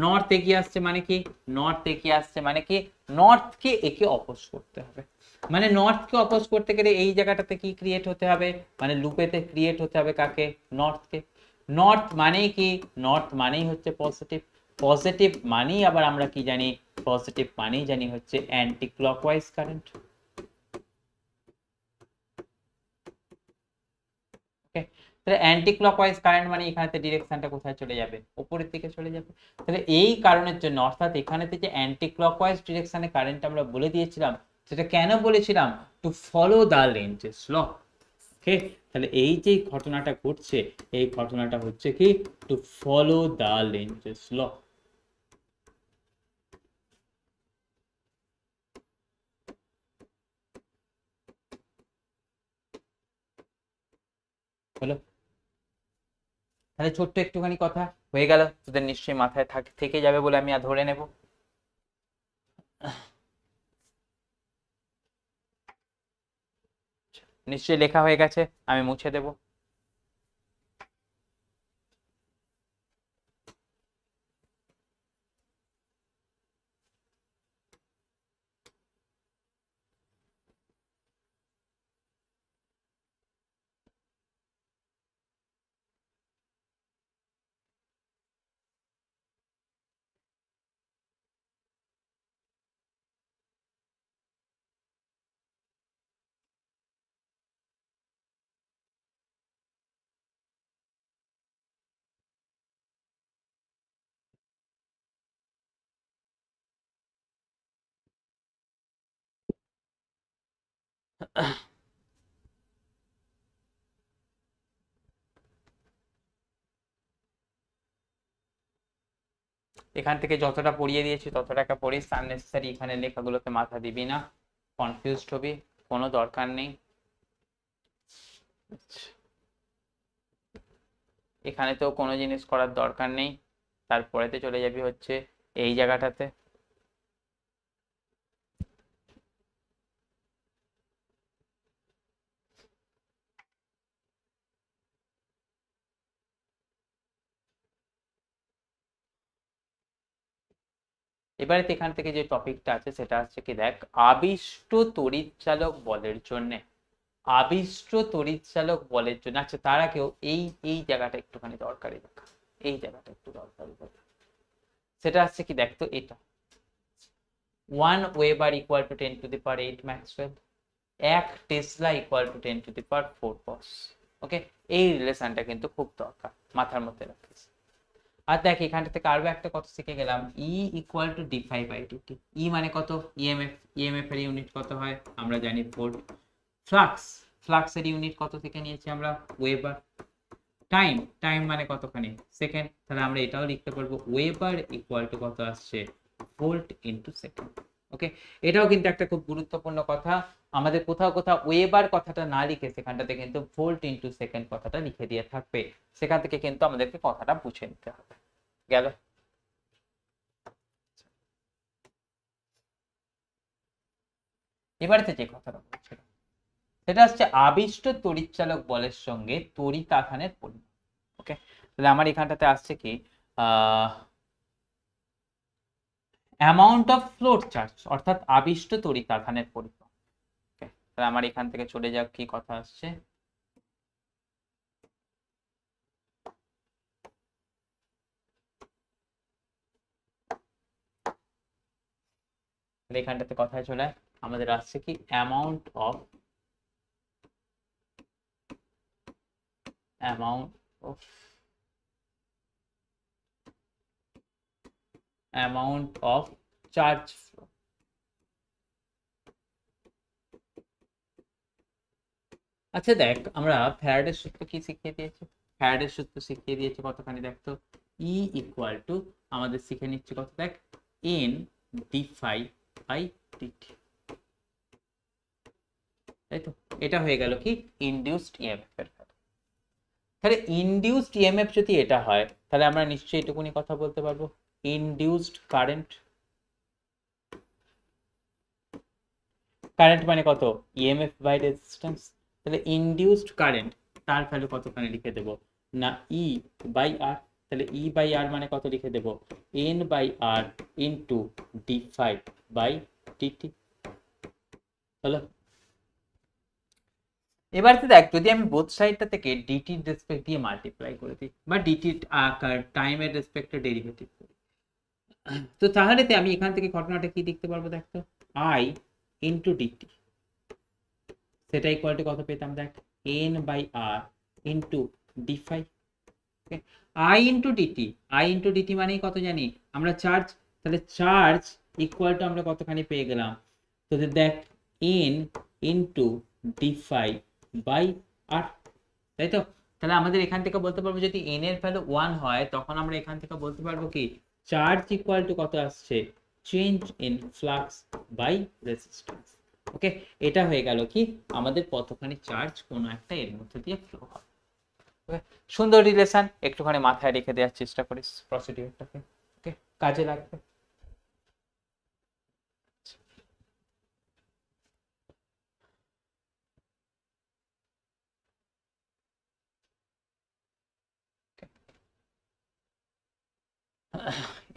নর্থ এগিয়ে আসছে মানে কি, নর্থ এগিয়ে আসছে মানে কি নর্থকে একে অপোজ করতে হবে। মানে নর্থকে অপোজ করতে গেলে এই জায়গাটাতে কি ক্রিয়েট হতে হবে, মানে লুপেতে ক্রিয়েট হতে হবে কাকে, নর্থকে। নর্থ মানেই কি, নর্থ মানেই হচ্ছে পজিটিভ। পজিটিভ মানেই আবার আমরা কি জানি, পজিটিভ মানেই জানি হচ্ছে অ্যান্টি ক্লকওয়াইজ কারেন্ট। ওকে, তাহলে অ্যান্টি ক্লকওয়াইজ কারেন্ট মানে এখানেতে ডিরেকশনটা কোথায় চলে যাবে, উপরের দিকে চলে যাবে। তাহলে এই কারণের জন্য অর্থাৎ এখানেতে যে অ্যান্টি ক্লকওয়াইজ ডিরেকশনে কারেন্ট আমরা বলে দিয়েছিলাম, সেটা কেন বলেছিলাম, টু ফলো দা লেঞ্জেস ল। ওকে, তাহলে এই যে ঘটনাটা ঘটছে, এই ঘটনাটা হচ্ছে কি টু ফলো দা লেঞ্জেস ল। হলো, তাহলে ছোট্ট একটুখানি কথা হয়ে গেল, তোদের নিশ্চয়ই মাথায় থেকে যাবে বলে আমি আর ধরে নেব। নিশ্চয়ই লেখা হয়ে গেছে, আমি মুছে দেব। এখান থেকে যতটা পড়িয়ে দিয়েছি ততটাকে পড়িস, আননেসেসারি এখানে লেখাগুলোতে মাথা দিবি না, কনফিউজড হবি, কোনো দরকার নেই। এখানে তো কোনো জিনিস করার দরকার নেই, তারপরেতে চলে যাবি হচ্ছে এই জায়গাটাতে। এবারে এখান থেকে যে টপিকটা আছে সেটা হচ্ছে কি দেখ, আবিষ্ট তড়িৎচালক বলের জন্য আবিষ্ট তড়িৎচালক বলের জন্য, আচ্ছা তার আগেও এই এই জায়গাটা একটুখানি দরকারি দেখা, এই জায়গাটা একটু দরকারি দেখা। সেটা হচ্ছে কি দেখতো, এটা 1 weber equal to 10⁸ Maxwell, 1 Tesla equal to 10⁴ বস। ওকে, এই রিলেশনটা কিন্তু খুব দরকার, মাথার মধ্যে রাখিস। আর দেখ এখানটা থেকে আরো একটা কথা শিখে গেলাম, ই ইকুয়াল টু d∅/dt। ই মানে কত? ইএমএফ। ইএমএফ এর ইউনিট কত হয় আমরা জানি, ভোল্ট। ফ্লাক্স, ফ্লাক্সের ইউনিট কত থেকে নিয়েছি আমরা? ওয়েবার। টাইম, টাইম মানে কতখানি? সেকেন্ড। তাহলে আমরা এটাও লিখতে পারবো ওয়েবার ইকুয়াল টু কত আসছে? Volt into second. ওকে, এটাও কিন্তু একটা খুব গুরুত্বপূর্ণ কথা। আমাদের কোথাও কোথাও ওয়েবার কথাটা না লিখে সেখানটাতে কিন্তু ভোল্ট ইনটু সেকেন্ড কথাটা লিখে দিয়ে থাকবে, সেখান থেকে কিন্তু আমাদেরকে কথাটা বুঝে নিতে হবে। গেল? এবারে যে কথাটা বলছিলাম সেটা হচ্ছে আবিষ্ট তড়িৎচালক বলের সঙ্গে তড়িৎ আধানের পরিমাণ। ওকে, তাহলে আমার এখানটাতে আসছে কি অ্যামাউন্ট অফ ফ্লোট চার্জ, অর্থাৎ আবিষ্ট তড়িৎ আধানের পরিমাণ। ওকে, তাহলে আমার এখান থেকে চলে যাক, কি কথা আসছে, এখানটাতে কথায় চলে আমাদের আসছে কি অ্যামাউন্ট অফ চার্জ ফ্লো। আচ্ছা দেখ, আমরা ফ্যারাডের সূত্র কি শিখিয়ে দিয়েছি? ফ্যারাডের সূত্র শিখিয়ে দিয়েছে কতখানি দেখতো, ই ইকুয়াল টু আমাদের শিখে নিচ্ছে কত, দেখ এন d∅/dt। তাই তো, এটা হয়ে গেল কি ইনডিউসড ইএমএফ এর ভ্যালু। তাহলে ইনডিউসড ইএমএফ যদি এটা হয়, তাহলে আমরা নিশ্চয়ই এটুকুনি কথা বলতে পারবো, ইনডিউসড কারেন্ট। কারেন্ট মানে কত? EMF by resistance. তাহলে ইনডিউসড কারেন্ট তার ভ্যালু কতখানি লিখে দেব না, ই বাই আর। তাহলে ই বাই আর মানে কত লিখে দেব? N by R into d∅/dt। হলো? এবার দেখ, যদি আমি বোথ সাইডটা থেকে ডিটির রেসপেক্ট দিয়ে মাল্টিপ্লাই করে দিই বা ডিটির টাইমের রেসপেক্টে ডেরিভেটিভ করি, তো তাহলে আমি এখান থেকে ঘটনাটা কি দেখতে পারবো দেখতো, আই ইন্টু ডিটি, সেটা ইকুয়াল টু কত পেতাম দেখ, N by R into d∅। I into d t, I into d t মানেই কত জানি আমরা? চার্জ। তাহলে চার্জ ইকুয়াল টু আমরা কতখানি পেয়ে গেলাম, তো দেখ এন ইন্টু d∅/r। তাই তো? তাহলে আমাদের এখান থেকে বলতে পারবো, যদি এন এর ভ্যালু 1 হয় তখন আমরা এখান থেকে বলতে পারবো কি চার্জ ইকুয়াল টু কত আসছে, change in flux by resistance. Okay, এটা হয়ে গেল কি আমাদের কতখানি চার্জ কোনো একটা এর মধ্যে দিয়ে ফ্লো হয়। ওকে, সুন্দর রিলেশন, একটুখানি মাথায় রেখে দেওয়ার চেষ্টা করিস প্রসিডিউরটাকে। ওকে, কাজে লাগবে।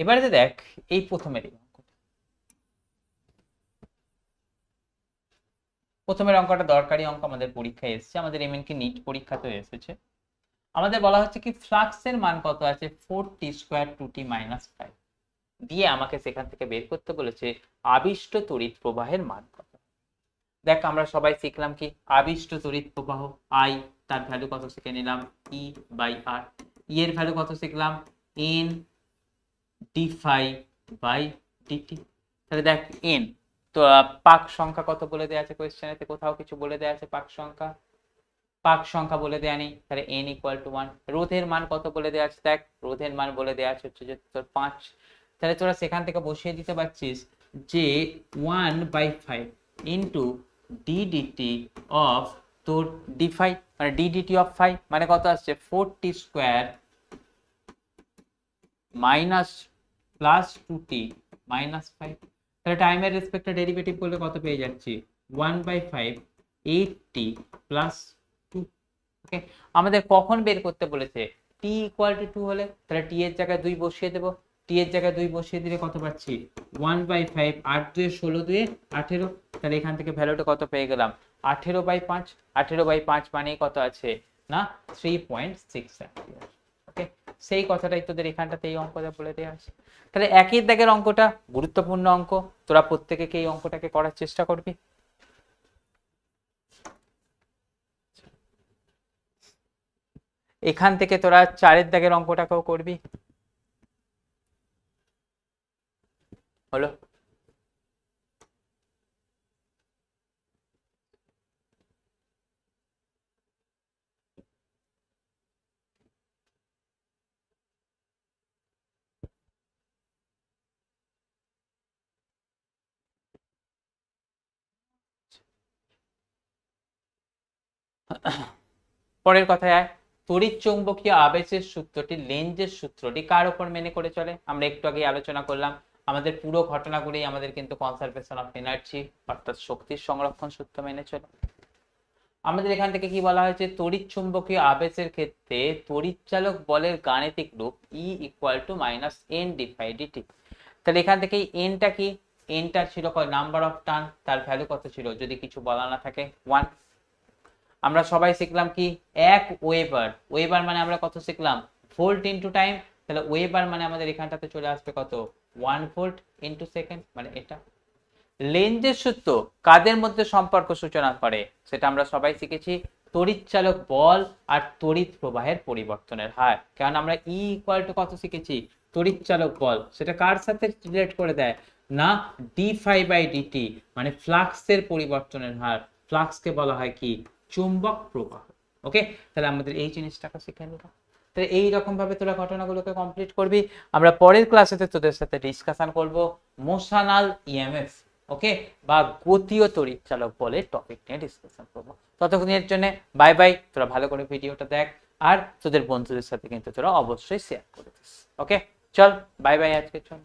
এবারে দেখ এই প্রথমের অঙ্কটা দরকারি অঙ্ক, আমাদের পরীক্ষায় এসেছে, আমাদের এমনকি নিট পরীক্ষাতেও এসেছে। আমাদের বলা হচ্ছে কি ফ্লাক্সের মান কত আছে, 4t² 2t-5 দিয়ে আমাকে সেখান থেকে বের করতে বলেছে আবিষ্ট তড়িৎ প্রবাহের মান কত। দেখ আমরা সবাই শিখলাম কি আবিষ্ট তড়িৎ প্রবাহ আই, তার ভ্যালু কত শিখে নিলাম, ই বাই আর। ই এর ভ্যালু কত শিখলাম, এন d∅/dt। তাহলে দেখ এন তো পাক সংখ্যা কত বলে দেওয়া আছে কোয়েশ্চেনেতে, কোথাও কিছু বলে দেওয়া আছে পাক সংখ্যা? পাক সংখ্যা বলে দেওয়া নেই। তাহলে n ইকুয়াল টু 1। রোধের মান কত বলে দেওয়া আছে, দেখ রোধের মান বলে দেওয়া আছে হচ্ছে যে তোর 5। তাহলে তোরা সেখান থেকে বসিয়ে দিতে পারছিস যে 1/5 ইন্টু d/dt অফ তোর d∅, মানে d/dt অফ 5 মানে কত আসছে, 4t² মাইনাস প্লাস 2t-5। তাহলে টাইমের রেসপেক্টে ডেরিভেটিভ করলে কত পেয়ে যাচ্ছি, 1/5 8t প্লাস 2। ওকে, আমাদের কখন বের করতে বলেছে, t ইকুয়াল টু 2 হলে। তাহলে t এর জায়গায় 2 বসিয়ে দেবো, t এর জায়গায় 2 বসিয়ে দিলে কত পাচ্ছি, 1/5, 8 2 16 2 18। তাহলে এখান থেকে ভ্যালুটা কত পেয়ে গেলাম, 18/5, 18/5 মানে কত আছে না 3.6 অ্যাম্পিয়ার। ওকে, সেই কথাটাই তোদের এখানটাতে এই অঙ্কটা বলে দেওয়া আছে। তাহলে একই দাগের অঙ্কটা গুরুত্বপূর্ণ অঙ্ক, তোরা প্রত্যেকে এই অঙ্কটাকে করার চেষ্টা করবি। এখান থেকে তোরা 4 দাগের অঙ্কটাকেও করবি। হলো? পরের কথায় আয়, তড়িৎ চৌম্বকীয় আবেশের সূত্রটি, লেঞ্জের সূত্রটি কার উপর মেনে করে চলে? আমরা একটু আগে আলোচনা করলাম, আমাদের পুরো ঘটনাগুলি আমাদের কিন্তু কনজারভেশন অফ এনার্জি অর্থাৎ শক্তির সংরক্ষণ সূত্র মেনে চলে। আমাদের এখান থেকে কি বলা হয়েছে, তড়িৎ চুম্বকীয় আবেশের ক্ষেত্রে তড়িৎচালক বলের গাণিতিক রূপ E - n/dt। তাহলে এখান থেকে এনটা কি, এনটা ছিল নাম্বার অফ টার্ন, তার ভ্যালু কত ছিল যদি কিছু বলা না থাকে 1। আমরা সবাই শিখলাম কি 1 ওয়েবার, ওয়েবার মানে আমরা কত শিখলাম ভোল্ট ইনটু টাইম, তাহলে ওয়েবার মানে আমাদের এখানটাতে চলে আসবে কত 1 ভোল্ট ইনটু সেকেন্ড, মানে এটা। লেঞ্জের সূত্র কাদের মধ্যে সম্পর্ক সূচনা করে সেটা আমরা সবাই শিখেছি, তড়িৎচালক বল আর তড়িৎ প্রবাহের পরিবর্তনের হার। কারণ আমরা E = কত শিখেছি, তড়িৎচালক বল, সেটা কার সাথে রিলেট করে দেয় না d∅dt, মানে ফ্লাক্সের পরিবর্তনের হার। ফ্লাক্সকে বলা হয় কি চুম্বক প্রবাহ। ওকে, তাহলে আমাদের এই জিনিসটাকে শিখে নিলাম। তাহলে এইরকম ভাবে তোরা ঘটনাগুলোকে কমপ্লিট করবি। আমরা পরের ক্লাসেতে তোদের সাথে ডিসকাশন করব মোশনাল ইএমএফ, ওকে, বা গতীয় তড়িৎচালক বলের টপিক নিয়ে ডিসকাশন করবো। ততক্ষণের জন্য বাই বাই। তোরা ভালো করে ভিডিওটা দেখ আর তোদের বন্ধুদের সাথে কিন্তু তোরা অবশ্যই শেয়ার করে দিস। ওকে, চল বাই বাই আজকের জন্য।